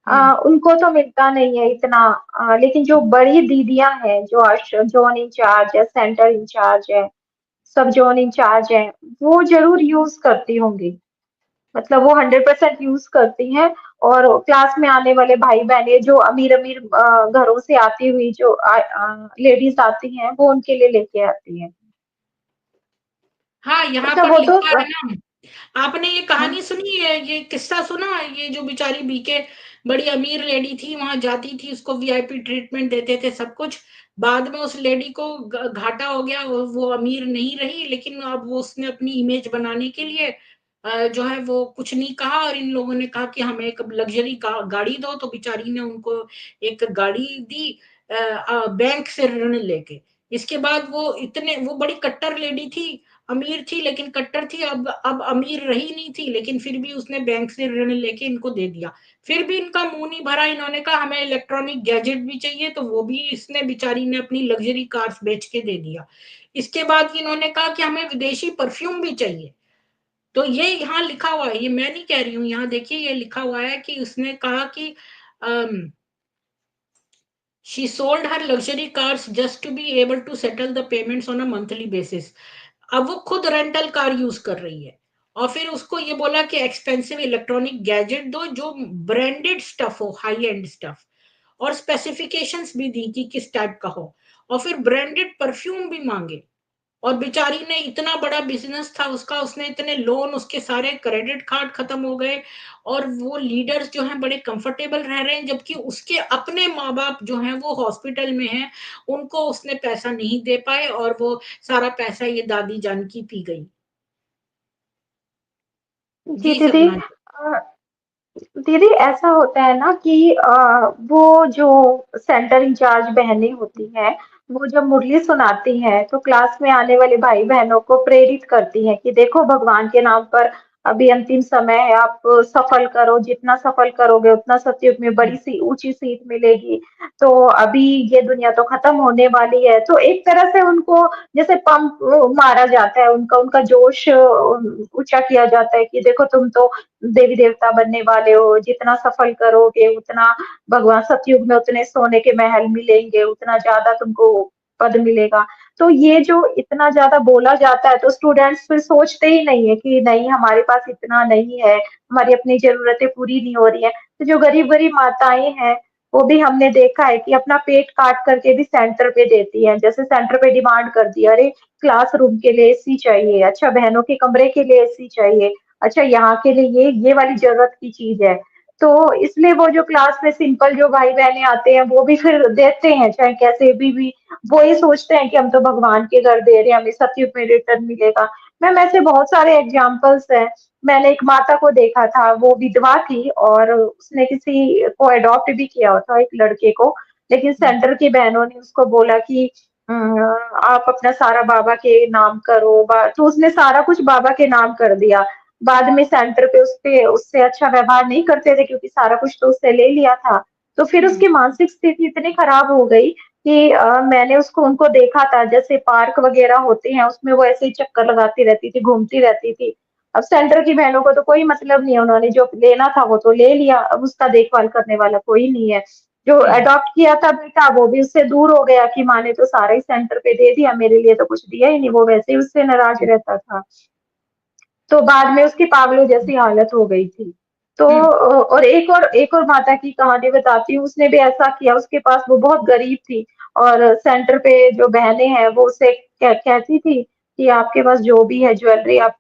हुँ। उनको तो मिलता नहीं है इतना। लेकिन जो बड़ी दीदियां हैं जो आश्रम जोन इंचार्ज है, सेंटर इंचार्ज है, सब जोन इंचार्ज है, वो जरूर यूज करती होंगी। मतलब वो 100% यूज करती हैं। और क्लास में आने वाले भाई बहने जो अमीर अमीर घरों से आती हुई जो लेडीज आती हैं वो उनके लिए लेके आती हैं। हाँ, यहाँ अच्छा पर वो तो लिखा है ना, आपने ये कहानी सुनी है, ये किस्सा सुना है? ये जो बेचारी बीके बड़ी अमीर लेडी थी, वहाँ जाती थी, उसको वीआईपी ट्रीटमेंट देते थे, सब कुछ। बाद में उस लेडी को घाटा हो गया, वो अमीर नहीं रही, लेकिन अब वो उसने अपनी इमेज बनाने के लिए जो है वो कुछ नहीं कहा, और इन लोगों ने कहा कि हमें एक लग्जरी गाड़ी दो, तो बेचारी ने उनको एक गाड़ी दी बैंक से ऋण लेके। इसके बाद वो बड़ी कट्टर लेडी थी, अमीर थी लेकिन कट्टर थी। अब अमीर रही नहीं थी, लेकिन फिर भी उसने बैंक से ऋण लेके इनको दे दिया। फिर भी इनका मुंह नहीं भरा, इन्होंने कहा हमें इलेक्ट्रॉनिक गैजेट भी चाहिए, तो वो भी इसने बेचारी ने अपनी लग्जरी कार्स बेच के दे दिया। इसके बाद इन्होंने कहा कि हमें विदेशी परफ्यूम भी चाहिए। तो ये यहाँ लिखा हुआ है, ये मैं नहीं कह रही हूँ, यहाँ देखिए ये लिखा हुआ है कि उसने कहा कि she sold her luxury cars just to be able to settle the payments on a monthly basis। अब वो खुद रेंटल कार यूज कर रही है, और फिर उसको ये बोला कि एक्सपेंसिव इलेक्ट्रॉनिक गैजेट दो जो ब्रांडेड स्टफ हो, हाई एंड स्टफ, और स्पेसिफिकेशंस भी दी कि किस टाइप का हो, और फिर ब्रांडेड परफ्यूम भी मांगे। और बेचारी ने इतना बड़ा बिजनेस था उसका, उसने इतने लोन, उसके सारे क्रेडिट कार्ड खत्म हो गए, और वो लीडर्स जो हैं बड़े कंफर्टेबल रह रहे हैं, जबकि उसके अपने माँ बाप जो हैं वो हॉस्पिटल में हैं, उनको उसने पैसा नहीं दे पाए, और वो सारा पैसा ये दादी जान की पी गई। जी जी दीदी। सपना जी। दीदी ऐसा होता है ना कि वो जो सेंटर इंचार्ज बहनें होती हैं, वो जब मुरली सुनाती हैं तो क्लास में आने वाले भाई बहनों को प्रेरित करती हैं कि देखो भगवान के नाम पर अभी अंतिम समय है, आप सफल करो, जितना सफल करोगे उतना सतयुग में बड़ी सी ऊंची सीट मिलेगी। तो अभी ये दुनिया तो खत्म होने वाली है, तो एक तरह से उनको जैसे पंप मारा जाता है, उनका उनका जोश ऊंचा किया जाता है कि देखो तुम तो देवी देवता बनने वाले हो, जितना सफल करोगे उतना भगवान सतयुग में उतने सोने के महल मिलेंगे, उतना ज्यादा तुमको पद मिलेगा। तो ये जो इतना ज्यादा बोला जाता है तो स्टूडेंट्स फिर सोचते ही नहीं है कि नहीं हमारे पास इतना नहीं है, हमारी अपनी जरूरतें पूरी नहीं हो रही है। तो जो गरीब गरीब माताएं हैं वो भी हमने देखा है कि अपना पेट काट करके भी सेंटर पे देती है, जैसे सेंटर पे डिमांड कर दिया, अरे क्लासरूम के लिए एसी चाहिए, अच्छा बहनों के कमरे के लिए एसी चाहिए, अच्छा यहाँ के लिए ये वाली जरूरत की चीज है। तो इसलिए वो जो क्लास में सिंपल जो भाई बहने आते हैं वो भी फिर देते हैं, चाहे कैसे भी वो ये सोचते हैं कि हम तो भगवान के घर दे रहे हैं, हमें सतयुग में रिटर्न मिलेगा। मैम ऐसे बहुत सारे एग्जाम्पल्स हैं। मैंने एक माता को देखा था, वो विधवा थी और उसने किसी को अडॉप्ट भी किया था, एक लड़के को, लेकिन सेंटर की बहनों ने उसको बोला कि आप अपना सारा बाबा के नाम करो, तो उसने सारा कुछ बाबा के नाम कर दिया। बाद में सेंटर पे उसपे उससे अच्छा व्यवहार नहीं करते थे क्योंकि सारा कुछ तो उससे ले लिया था। तो फिर उसकी मानसिक स्थिति इतनी खराब हो गई कि मैंने उसको उनको देखा था, जैसे पार्क वगैरह होते हैं उसमें वो ऐसे ही चक्कर लगाती रहती थी, घूमती रहती थी। अब सेंटर की बहनों को तो कोई मतलब नहीं है, उन्होंने जो लेना था वो तो ले लिया, अब उसका देखभाल करने वाला कोई नहीं है। जो अडॉप्ट किया था बेटा वो भी उससे दूर हो गया कि माँ ने तो सारा ही सेंटर पे दे दिया, मेरे लिए तो कुछ दिया ही नहीं, वो वैसे ही उससे नाराज रहता था। तो बाद में उसकी पागलों जैसी हालत हो गई थी। तो और एक और माता की कहानी बताती हूँ, उसने भी ऐसा किया, उसके पास वो बहुत गरीब थी और सेंटर पे जो बहनें हैं वो उसे कहती थी कि आपके पास जो भी है ज्वेलरी आप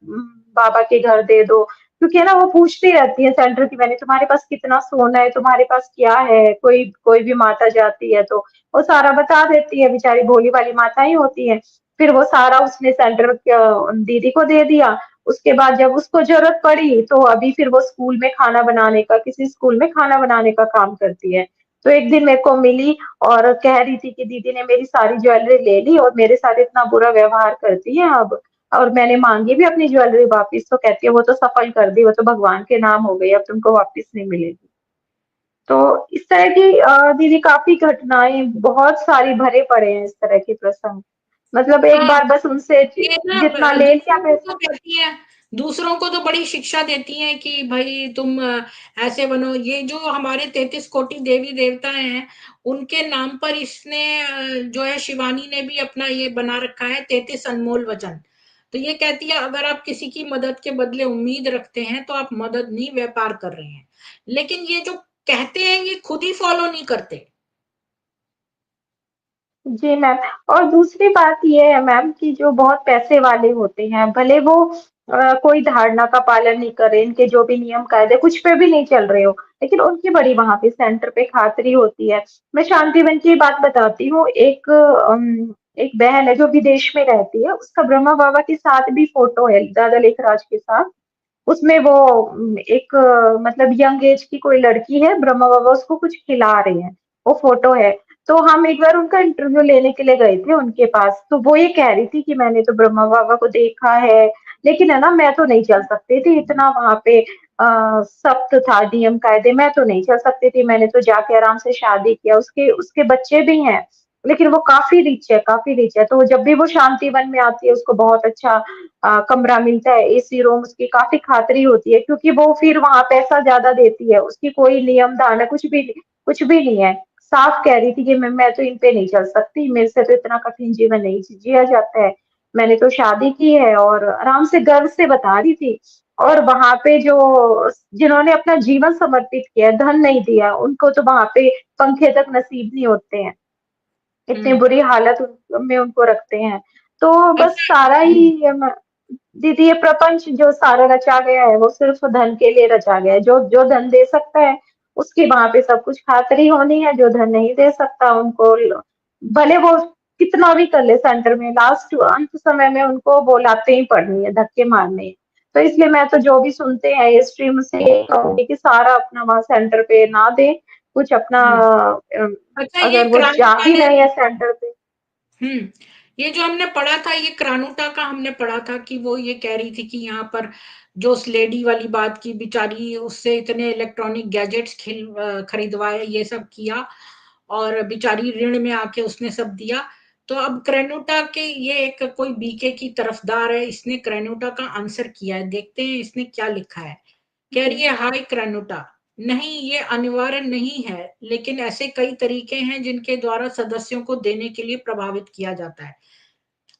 बाबा के घर दे दो, क्योंकि है ना वो पूछती रहती है सेंटर की बहनें, तुम्हारे पास कितना सोना है, तुम्हारे पास क्या है, कोई कोई भी माता जाती है तो वो सारा बता देती है, बेचारी भोली वाली माताएं होती है। फिर वो सारा उसने सेंटर दीदी को दे दिया। उसके बाद जब उसको जरूरत पड़ी तो अभी फिर वो स्कूल में खाना बनाने का, किसी स्कूल में खाना बनाने का काम करती है। तो एक दिन मेरे को मिली और कह रही थी कि दीदी ने मेरी सारी ज्वेलरी ले ली और मेरे साथ इतना बुरा व्यवहार करती है अब, और मैंने मांगी भी अपनी ज्वेलरी वापस, तो कहती है वो तो सफल कर दी, वो तो भगवान के नाम हो गई, अब तुमको वापस नहीं मिलेगी। तो इस तरह की दीदी काफी घटनाएं बहुत सारी भरे पड़े हैं इस तरह के प्रसंग। मतलब एक हाँ, बार बस उनसे ये ना जितना ले लिया दूसरों को तो पैसा। कहती हैं, दूसरों को तो बड़ी शिक्षा देती हैं कि भाई तुम ऐसे बनो। ये जो हमारे 33 कोटि देवी देवता हैं, उनके नाम पर इसने जो है शिवानी ने भी अपना ये बना रखा है 33 अनमोल वचन। तो ये कहती है अगर आप किसी की मदद के बदले उम्मीद रखते हैं तो आप मदद नहीं, व्यापार कर रहे हैं। लेकिन ये जो कहते हैं ये खुद ही फॉलो नहीं करते। जी मैम। और दूसरी बात ये है मैम कि जो बहुत पैसे वाले होते हैं, भले वो कोई धारणा का पालन नहीं करे, इनके जो भी नियम कायदे कुछ पे भी नहीं चल रहे हो, लेकिन उनकी बड़ी वहां पे सेंटर पे खातिरी होती है। मैं शांतिवन की बात बताती हूँ। एक बहन है जो विदेश में रहती है, उसका ब्रह्मा बाबा के साथ भी फोटो है, दादा लेखराज के साथ। उसमें वो एक मतलब यंग एज की कोई लड़की है, ब्रह्मा बाबा उसको कुछ खिला रहे हैं, वो फोटो है। तो हम एक बार उनका इंटरव्यू लेने के लिए गए थे उनके पास, तो वो ये कह रही थी कि मैंने तो ब्रह्मा बाबा को देखा है, लेकिन है ना मैं तो नहीं चल सकती थी, इतना वहां पे सख्त था नियम कायदे, मैं तो नहीं चल सकती थी, मैंने तो जाके आराम से शादी किया, उसके उसके बच्चे भी हैं, लेकिन वो काफी रिच है, काफी रिच है। तो जब भी वो शांतिवन में आती है उसको बहुत अच्छा कमरा मिलता है, एसी रूम, उसकी काफी खातिरी होती है, क्योंकि वो फिर वहां पैसा ज्यादा देती है, उसकी कोई नियम धारणा कुछ भी नहीं है। साफ कह रही थी कि मैं तो इन पे नहीं चल सकती, मेरे से तो इतना कठिन जीवन नहीं जिया जाता है, मैंने तो शादी की है, और आराम से गर्व से बता रही थी। और वहां पे जो जिन्होंने अपना जीवन समर्पित किया, धन नहीं दिया, उनको तो वहां पे पंखे तक नसीब नहीं होते हैं, इतनी हम्म। बुरी हालत में उनको रखते हैं। तो बस अच्छा। सारा ही दीदी ये प्रपंच जो सारा रचा गया है वो सिर्फ धन के लिए रचा गया है। जो जो धन दे सकता है उसकी वहां पे सब कुछ खातरी होनी है, जो धन नहीं दे सकता उनको भले वो कितना भी कर ले सेंटर में, लास्ट अंत समय में उनको बोलाते ही पड़नी है, धक्के मारने हैं। तो इसलिए मैं तो जो भी सुनते हैं ये स्ट्रीम से कहूंगी कि सारा अपना वहां सेंटर पे ना दे, कुछ अपना हम्म। अच्छा, ये अगर वो जा क्रानुटा ही ने, रहे हैं सेंटर पे। ये जो हमने पढ़ा था, ये क्रानुटा का हमने पढ़ा था कि वो ये कह रही थी कि यहाँ पर जो उस लेडी वाली बात की, बेचारी उससे इतने इलेक्ट्रॉनिक गैजेट्स खरीदवाए, ये सब किया, और बेचारी ऋण में आके उसने सब दिया। तो अब क्रेनुटा के ये एक कोई बीके की तरफदार है, इसने क्रेनुटा का आंसर किया है, देखते हैं इसने क्या लिखा है। कह जी। रही है, हाय क्रेनुटा, नहीं ये अनिवार्य नहीं है, लेकिन ऐसे कई तरीके हैं जिनके द्वारा सदस्यों को देने के लिए प्रभावित किया जाता है।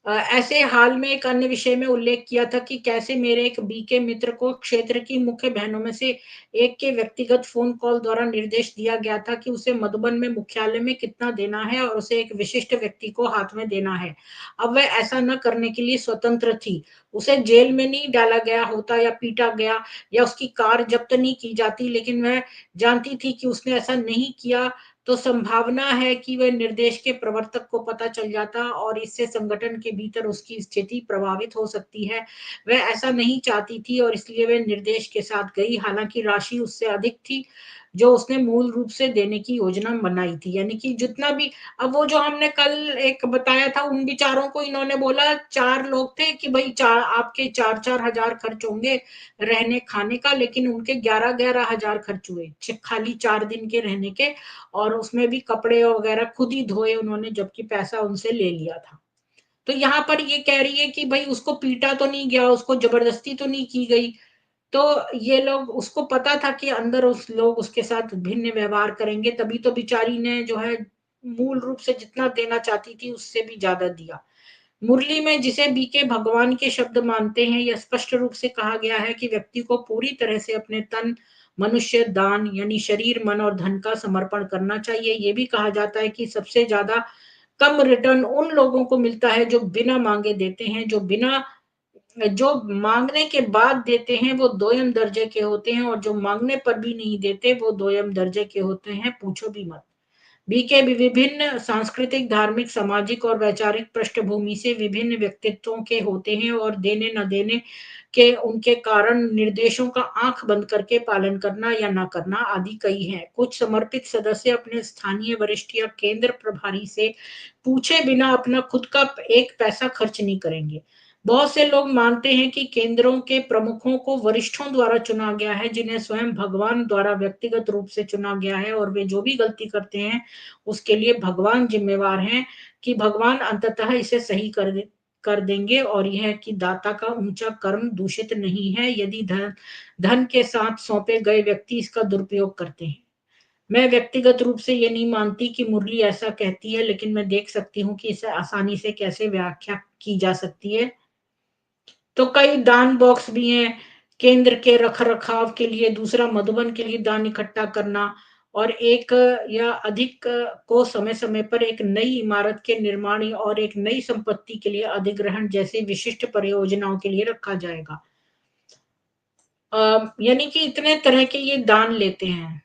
ऐसे हाल में एक अन्य विषय में उल्लेख किया था कि कैसे मेरे एक बीके मित्र को क्षेत्र की मुख्य बहनों में से एक के व्यक्तिगत फोन कॉल द्वारा निर्देश दिया गया था कि उसे मधुबन में मुख्यालय में कितना देना है और उसे एक विशिष्ट व्यक्ति को हाथ में देना है। अब वह ऐसा न करने के लिए स्वतंत्र थी। उसे जेल में नहीं डाला गया होता या पीटा गया या उसकी कार जब्त नहीं की जाती, लेकिन वह जानती थी कि उसने ऐसा नहीं किया, तो संभावना है कि वह निर्देश के प्रवर्तक को पता चल जाता और इससे संगठन के भीतर उसकी स्थिति प्रभावित हो सकती है। वह ऐसा नहीं चाहती थी और इसलिए वह निर्देश के साथ गई, हालांकि राशि उससे अधिक थी जो उसने मूल रूप से देने की योजना बनाई थी। यानी कि जितना भी, अब वो जो हमने कल एक बताया था, उन बेचारों को इन्होंने बोला, 4 लोग थे कि भाई चार आपके 4-4 हजार खर्च होंगे रहने खाने का, लेकिन उनके 11-11 हजार खर्च हुए खाली 4 दिन के रहने के, और उसमें भी कपड़े वगैरह खुद ही धोए उन्होंने, जबकि पैसा उनसे ले लिया था। तो यहाँ पर ये कह रही है कि भाई उसको पीटा तो नहीं गया, उसको जबरदस्ती तो नहीं की गई। तो ये लोग, उसको पता था कि अंदर उस लोग उसके साथ भिन्न व्यवहार करेंगे, तभी तो बिचारी ने जो है मूल रूप से जितना देना चाहती थी उससे भी ज्यादा दिया। मुरली में, जिसे बीके भगवान के शब्द मानते हैं, यह स्पष्ट रूप से कहा गया है कि व्यक्ति को पूरी तरह से अपने तन मनुष्य दान यानी शरीर मन और धन का समर्पण करना चाहिए। ये भी कहा जाता है कि सबसे ज्यादा कम रिटर्न उन लोगों को मिलता है जो बिना मांगे देते हैं, जो मांगने के बाद देते हैं वो दोयम दर्जे के होते हैं, और जो मांगने पर भी नहीं देते वो दोयम दर्जे के होते हैं, पूछो भी मत। बीके भी विभिन्न सांस्कृतिक, धार्मिक, सामाजिक और वैचारिक पृष्ठभूमि से विभिन्न व्यक्तित्वों के होते हैं, और देने न देने के उनके कारण निर्देशों का आंख बंद करके पालन करना या न करना आदि कई हैं। कुछ समर्पित सदस्य अपने स्थानीय वरिष्ठ या केंद्र प्रभारी से पूछे बिना अपना खुद का एक पैसा खर्च नहीं करेंगे। बहुत से लोग मानते हैं कि केंद्रों के प्रमुखों को वरिष्ठों द्वारा चुना गया है, जिन्हें स्वयं भगवान द्वारा व्यक्तिगत रूप से चुना गया है, और वे जो भी गलती करते हैं उसके लिए भगवान जिम्मेवार हैं, कि भगवान अंततः इसे सही कर देंगे, और यह कि दाता का ऊंचा कर्म दूषित नहीं है यदि धन धन के साथ सौंपे गए व्यक्ति इसका दुरुपयोग करते हैं। मैं व्यक्तिगत रूप से ये नहीं मानती कि मुरली ऐसा कहती है, लेकिन मैं देख सकती हूँ कि इसे आसानी से कैसे व्याख्या की जा सकती है। तो कई दान बॉक्स भी हैं केंद्र के रख रखाव के लिए, दूसरा मधुबन के लिए दान इकट्ठा करना, और एक या अधिक को समय समय पर एक नई इमारत के निर्माण और एक नई संपत्ति के लिए अधिग्रहण जैसे विशिष्ट परियोजनाओं के लिए रखा जाएगा। यानी कि इतने तरह के ये दान लेते हैं,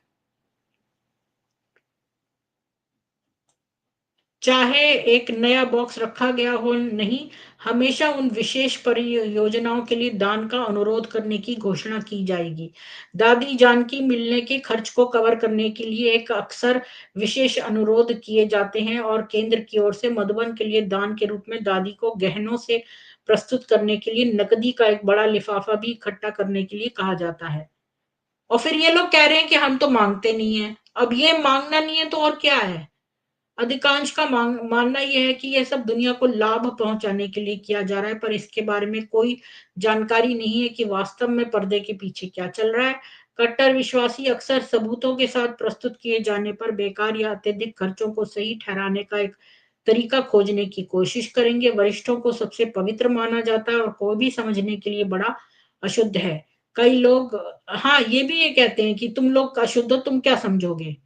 चाहे एक नया बॉक्स रखा गया हो नहीं, हमेशा उन विशेष परियोजनाओं के लिए दान का अनुरोध करने की घोषणा की जाएगी। दादी जानकी मिलने के खर्च को कवर करने के लिए एक अक्सर विशेष अनुरोध किए जाते हैं, और केंद्र की ओर से मधुबन के लिए दान के रूप में दादी को गहनों से प्रस्तुत करने के लिए नकदी का एक बड़ा लिफाफा भी इकट्ठा करने के लिए कहा जाता है। और फिर ये लोग कह रहे हैं कि हम तो मांगते नहीं है। अब ये मांगना नहीं है तो और क्या है? अधिकांश का मानना यह है कि यह सब दुनिया को लाभ पहुंचाने के लिए किया जा रहा है, पर इसके बारे में कोई जानकारी नहीं है कि वास्तव में पर्दे के पीछे क्या चल रहा है। कट्टर विश्वासी अक्सर सबूतों के साथ प्रस्तुत किए जाने पर बेकार या अत्यधिक खर्चों को सही ठहराने का एक तरीका खोजने की कोशिश करेंगे। वरिष्ठों को सबसे पवित्र माना जाता है और कोई भी समझने के लिए बड़ा अशुद्ध है। कई लोग, हाँ, ये भी ये कहते हैं कि तुम लोग अशुद्ध हो, तुम क्या समझोगे।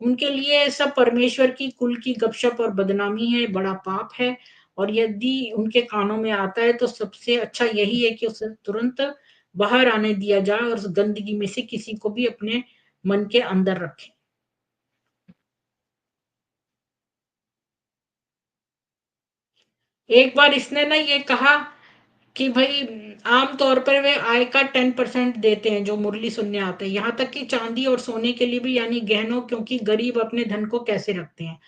उनके लिए सब परमेश्वर की कुल की गपशप और बदनामी है, बड़ा पाप है, और यदि उनके कानों में आता है तो सबसे अच्छा यही है कि उसे तुरंत बाहर आने दिया जाए और उस गंदगी में से किसी को भी अपने मन के अंदर रखें। एक बार इसने ना ये कहा कि भाई आम तौर पर वे आय का 10% देते हैं जो मुरली सुनने आते हैं, यहाँ तक कि चांदी और सोने के लिए भी, यानी गहनों, क्योंकि गरीब अपने धन को कैसे रखते हैं।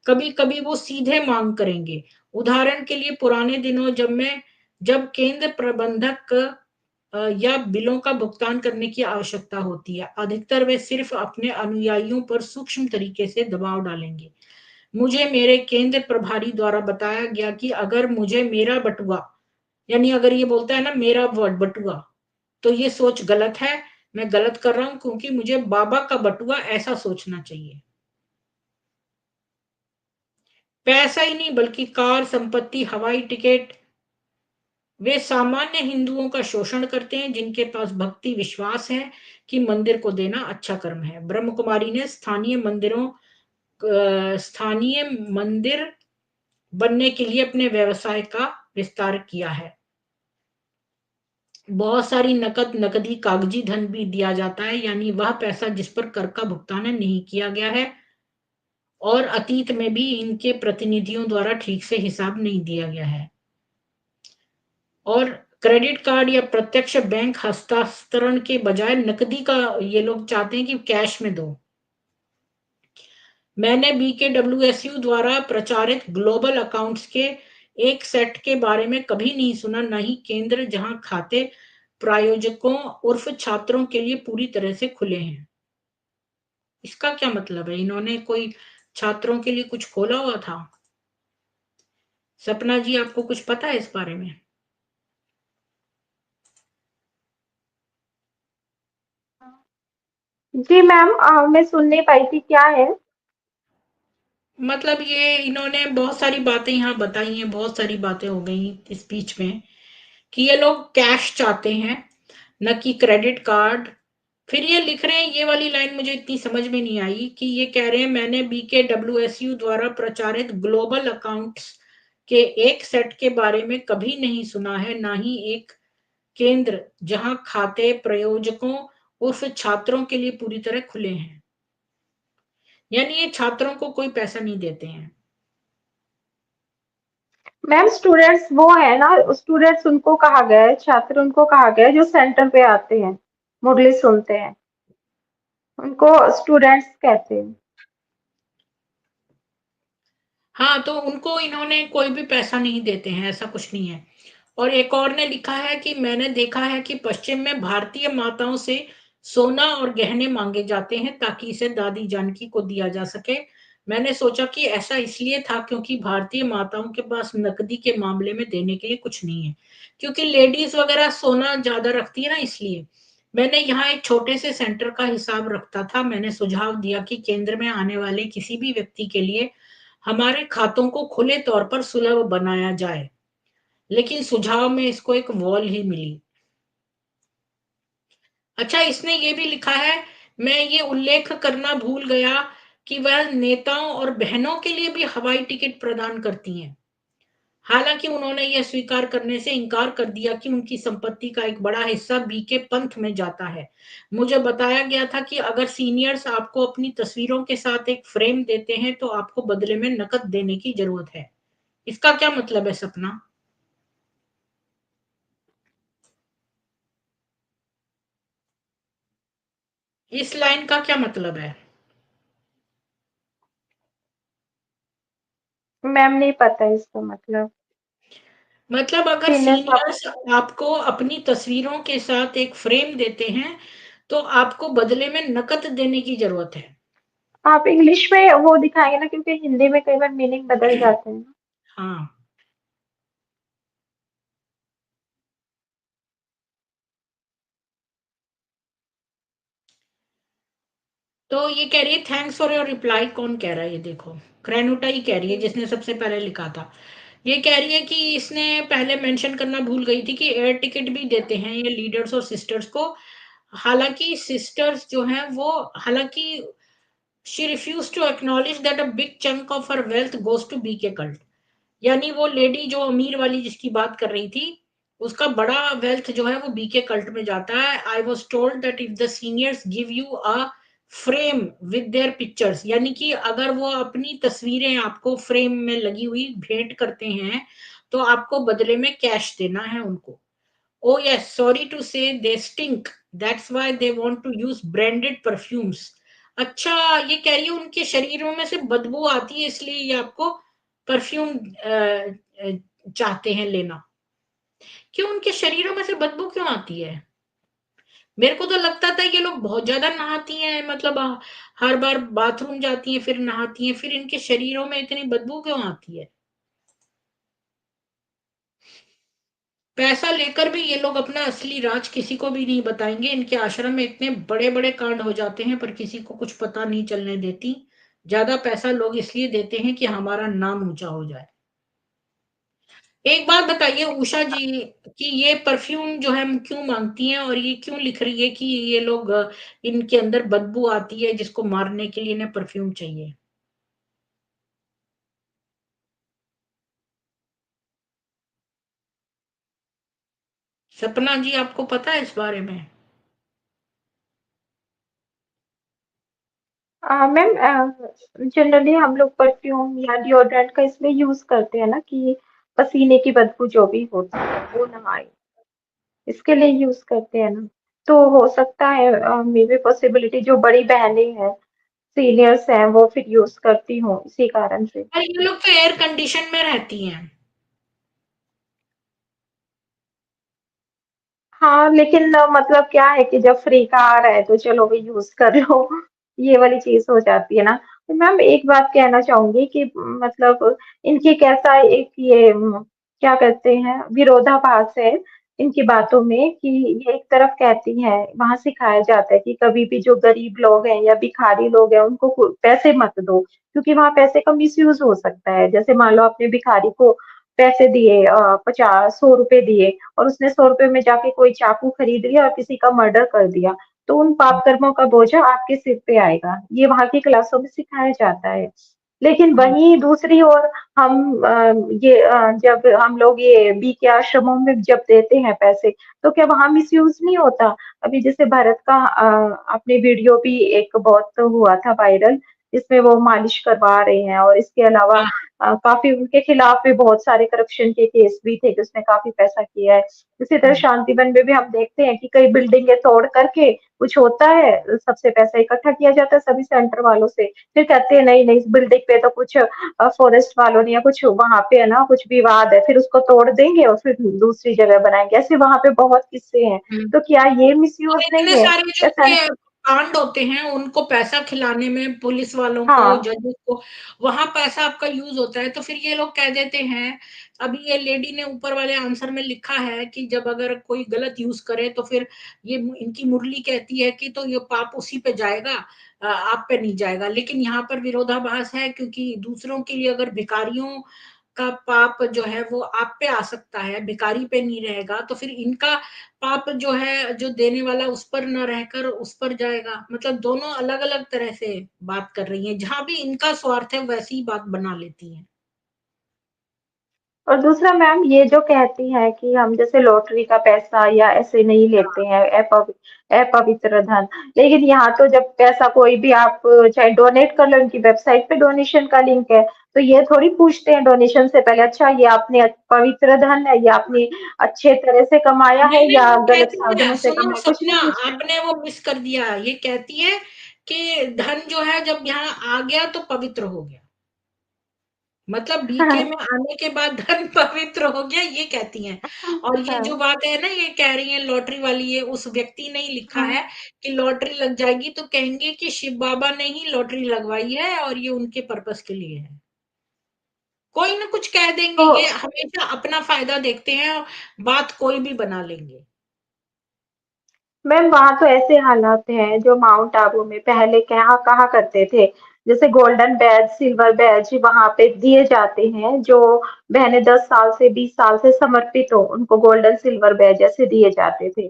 कभी कभी वो सीधे मांग करेंगे। उदाहरण के लिए पुराने दिनों जब केंद्र प्रबंधक या बिलों का भुगतान करने की आवश्यकता होती है, अधिकतर वे सिर्फ अपने अनुयायियों पर सूक्ष्म तरीके से दबाव डालेंगे। मुझे मेरे केंद्र प्रभारी द्वारा बताया गया कि अगर मुझे मेरा बटुआ, यानी अगर ये बोलता है ना मेरा वर्ड बटुआ, तो ये सोच गलत है, मैं गलत कर रहा हूं, क्योंकि मुझे बाबा का बटुआ ऐसा सोचना चाहिए। पैसा ही नहीं बल्कि कार, संपत्ति, हवाई टिकट, वे सामान्य हिंदुओं का शोषण करते हैं जिनके पास भक्ति विश्वास है कि मंदिर को देना अच्छा कर्म है। ब्रह्म कुमारी ने स्थानीय मंदिर बनने के लिए अपने व्यवसाय का विस्तार किया है। बहुत सारी नकदी कागजी धन भी दिया जाता है, यानी वह पैसा जिस पर कर का भुगतान नहीं किया गया है और अतीत में भी इनके प्रतिनिधियों द्वारा ठीक से हिसाब नहीं दिया गया है। और क्रेडिट कार्ड या प्रत्यक्ष बैंक हस्तांतरण के बजाय नकदी का ये लोग चाहते हैं कि कैश में दो। मैंने BKWSU द्वारा प्रचारित ग्लोबल अकाउंट्स के एक सेट के बारे में कभी नहीं सुना, न ही केंद्र जहां खाते प्रायोजकों उर्फ छात्रों के लिए पूरी तरह से खुले हैं। इसका क्या मतलब है? इन्होंने कोई छात्रों के लिए कुछ खोला हुआ था? सपना जी, आपको कुछ पता है इस बारे में? जी मैम, मैं सुन नहीं पाई थी, क्या है? मतलब ये इन्होंने बहुत सारी बातें यहाँ बताई हैं, बहुत सारी बातें हो गई इस बीच में, कि ये लोग कैश चाहते हैं, न कि क्रेडिट कार्ड। फिर ये लिख रहे हैं, ये वाली लाइन मुझे इतनी समझ में नहीं आई, कि ये कह रहे हैं मैंने BKWSU द्वारा प्रचारित ग्लोबल अकाउंट्स के एक सेट के बारे में कभी नहीं सुना है, ना ही एक केंद्र जहां खाते प्रयोजकों उर्फ छात्रों के लिए पूरी तरह खुले हैं। यानी ये छात्रों को कोई पैसा नहीं देते हैं। मैम स्टूडेंट्स वो है ना, स्टूडेंट्स उनको कहा गया है, छात्र उनको कहा गया है जो सेंटर पे आते हैं, मुरली सुनते हैं, उनको स्टूडेंट्स कहते हैं। हाँ, तो उनको इन्होंने कोई भी पैसा नहीं देते हैं, ऐसा कुछ नहीं है। और एक और ने लिखा है कि मैंने देखा है कि पश्चिम में भारतीय माताओं से सोना और गहने मांगे जाते हैं ताकि इसे दादी जानकी को दिया जा सके। मैंने सोचा कि ऐसा इसलिए था क्योंकि भारतीय माताओं के पास नकदी के मामले में देने के लिए कुछ नहीं है, क्योंकि लेडीज वगैरह सोना ज्यादा रखती है ना, इसलिए। मैंने यहाँ एक छोटे से सेंटर का हिसाब रखता था। मैंने सुझाव दिया कि केंद्र में आने वाले किसी भी व्यक्ति के लिए हमारे खातों को खुले तौर पर सुलभ बनाया जाए, लेकिन सुझाव में इसको एक वॉल ही मिली। अच्छा, इसने ये भी लिखा है, मैं ये उल्लेख करना भूल गया कि वह नेताओं और बहनों के लिए भी हवाई टिकट प्रदान करती हैं। हालांकि उन्होंने यह स्वीकार करने से इनकार कर दिया कि उनकी संपत्ति का एक बड़ा हिस्सा बीके पंथ में जाता है। मुझे बताया गया था कि अगर सीनियर्स आपको अपनी तस्वीरों के साथ एक फ्रेम देते हैं तो आपको बदले में नकद देने की जरूरत है। इसका क्या मतलब है सपना? इस लाइन का क्या मतलब है? मैम नहीं पता इसका मतलब। मतलब अगर सीनियर्स आप सीनियर्स आपको अपनी तस्वीरों के साथ एक फ्रेम देते हैं तो आपको बदले में नकद देने की जरूरत है। आप इंग्लिश में वो दिखाएंगे ना, क्योंकि हिंदी में कई बार मीनिंग बदल जाते हैं। हाँ, तो ये कह रही है थैंक्स फॉर योर रिप्लाई। कौन कह रहा है ये देखो? क्रेनुटा ही कह रही है, जिसने सबसे पहले लिखा था। ये कह रही है कि इसने पहले मेंशन करना भूल गई थी कि एयर टिकट भी देते हैं ये लीडर्स और सिस्टर्स को। हालांकि सिस्टर्स जो हैं वो, हालांकि she refused to acknowledge that a big chunk of her wealth goes to BK cult. यानी वो लेडी जो अमीर वाली जिसकी बात कर रही थी, उसका बड़ा वेल्थ जो है वो बीके कल्ट में जाता है। I was told that if the seniors give you a frame with their pictures, यानी कि अगर वो अपनी तस्वीरें आपको फ्रेम में लगी हुई भेंट करते हैं, तो आपको बदले में कैश देना है उनको। Oh yes, sorry to say they stink. That's why they want to use branded perfumes. अच्छा, ये कह रही है उनके शरीरों में से बदबू आती है, इसलिए ये आपको परफ्यूम चाहते हैं लेना। क्यों उनके शरीरों में से बदबू क्यों आती है? मेरे को तो लगता था ये लोग बहुत ज्यादा नहाती हैं, मतलब हर बार बाथरूम जाती हैं फिर नहाती हैं, फिर इनके शरीरों में इतनी बदबू क्यों आती है? पैसा लेकर भी ये लोग अपना असली राज किसी को भी नहीं बताएंगे। इनके आश्रम में इतने बड़े बड़े कांड हो जाते हैं पर किसी को कुछ पता नहीं चलने देती। ज्यादा पैसा लोग इसलिए देते हैं कि हमारा नाम ऊंचा हो जाए। एक बात बताइए उषा जी, कि ये परफ्यूम जो है हम क्यों मांगती हैं, और ये क्यों लिख रही है कि ये लोग इनके अंदर बदबू आती है जिसको मारने के लिए इन्हें परफ्यूम चाहिए? सपना जी, आपको पता है इस बारे में? मैम, जनरली हम लोग परफ्यूम या डिओड्रेंट का इसलिए यूज करते हैं ना कि पसीने की बदबू जो भी होती है वो ना आए, इसके लिए यूज करते हैं ना। तो हो सकता है मे बी पॉसिबिलिटी जो बड़ी बहनें हैं, सीनियर्स हैं, वो फिर यूज करती हूँ इसी कारण से। और ये लोग तो एयर कंडीशन में रहती हैं। हाँ, लेकिन मतलब क्या है कि जब फ्री का आ रहा है तो चलो भाई यूज कर लो। ये वाली चीज हो जाती है ना। तो मैम एक बात कहना चाहूंगी कि मतलब इनकी कैसा एक ये क्या कहते हैं, विरोधाभास है इनकी बातों में कि ये एक तरफ कहती हैं, वहां सिखाया जाता है कि कभी भी जो गरीब लोग हैं या भिखारी लोग हैं उनको पैसे मत दो, क्योंकि वहां पैसे का मिसयूज हो सकता है। जैसे मान लो आपने भिखारी को पैसे दिए, 50-100 रुपए दिए, और उसने 100 रुपए में जाके कोई चाकू खरीद लिया और किसी का मर्डर कर दिया, तो उन पाप कर्मों का बोझा आपके सिर पे आएगा। ये वहां की क्लासों में सिखाया जाता है। लेकिन वहीं दूसरी ओर हम जब हम लोग ये बी के आश्रमों में जब देते हैं पैसे, तो क्या वहां मिसयूज नहीं होता? अभी जैसे भारत का आपने वीडियो भी एक बहुत हुआ था वायरल, जिसमें वो मालिश करवा रहे हैं, और इसके अलावा हाँ, काफी उनके खिलाफ भी बहुत सारे करप्शन के केस भी थे कि उसने काफी पैसा किया है। इसी तरह शांतिवन में भी हम देखते हैं कि कई बिल्डिंगें तोड़ करके कुछ होता है, सबसे पैसा इकट्ठा किया जाता है सभी सेंटर वालों से, फिर कहते हैं नहीं नहीं, इस बिल्डिंग पे तो कुछ फॉरेस्ट वालों ने या कुछ वहां पे है ना कुछ विवाद है, फिर उसको तोड़ देंगे और फिर दूसरी जगह बनाएंगे। ऐसे वहां पे बहुत किस्से हैं। हम्म। तो क्या ये और मिसयूज इतने नहीं है? सारे जो या उनके सेंटर। कांड होते हैं उनको पैसा खिलाने में, पुलिस वालों को, हाँ। जजेस को, वहां पैसा आपका यूज होता है, तो फिर ये लोग कह देते हैं। अभी ये लेडी ने ऊपर वाले आंसर में लिखा है कि जब अगर कोई गलत यूज करे तो फिर ये इनकी मुरली कहती है कि तो ये पाप उसी पे जाएगा, आप पे नहीं जाएगा। लेकिन यहाँ पर विरोधाभास है, क्योंकि दूसरों के लिए अगर भिखारियों का पाप जो है वो आप पे आ सकता है, भिखारी पे नहीं रहेगा, तो फिर इनका पाप जो है, जो देने वाला उस पर न रहकर उस पर जाएगा। मतलब दोनों अलग अलग तरह से बात कर रही हैं, जहां भी इनका स्वार्थ है वैसी ही बात बना लेती हैं। और दूसरा मैम, ये जो कहती हैं कि हम जैसे लॉटरी का पैसा या ऐसे नहीं लेते हैं, अपवित्र धन, लेकिन यहाँ तो जब पैसा कोई भी आप चाहे डोनेट कर लो, उनकी वेबसाइट पे डोनेशन का लिंक है, तो ये थोड़ी पूछते हैं डोनेशन से पहले, अच्छा ये आपने पवित्र धन है, ये आपने अच्छे तरह से कमाया नहीं है नहीं, या वो गलत कहती है, साधनों से सुनो कमाया, कुछ नहीं सपना, पूछते हैं। आपने वो मिस कर दिया। ये कहती है कि धन जो है जब यहाँ आ गया तो पवित्र हो गया, मतलब बीके में आने के बाद धन पवित्र हो गया, ये कहती हैं। और ये जो हाँ। बात है ना, ये कह रही है लॉटरी वाली, ये उस व्यक्ति ने ही लिखा हाँ। है कि लॉटरी लग जाएगी तो कहेंगे कि शिव बाबा ने ही लॉटरी लगवाई है और ये उनके पर्पस के लिए है। कोई ना कुछ कह देंगे, तो ये हमेशा अपना फायदा देखते हैं, बात कोई भी बना लेंगे। मैम वहाँ तो ऐसे हालात हैं जो माउंट आबू में पहले कहा कहा करते थे, जैसे गोल्डन बैज, सिल्वर बैज वहाँ पे दिए जाते हैं, जो बहनें 10 साल से 20 साल से समर्पित हो उनको गोल्डन सिल्वर बैज ऐसे दिए जाते थे।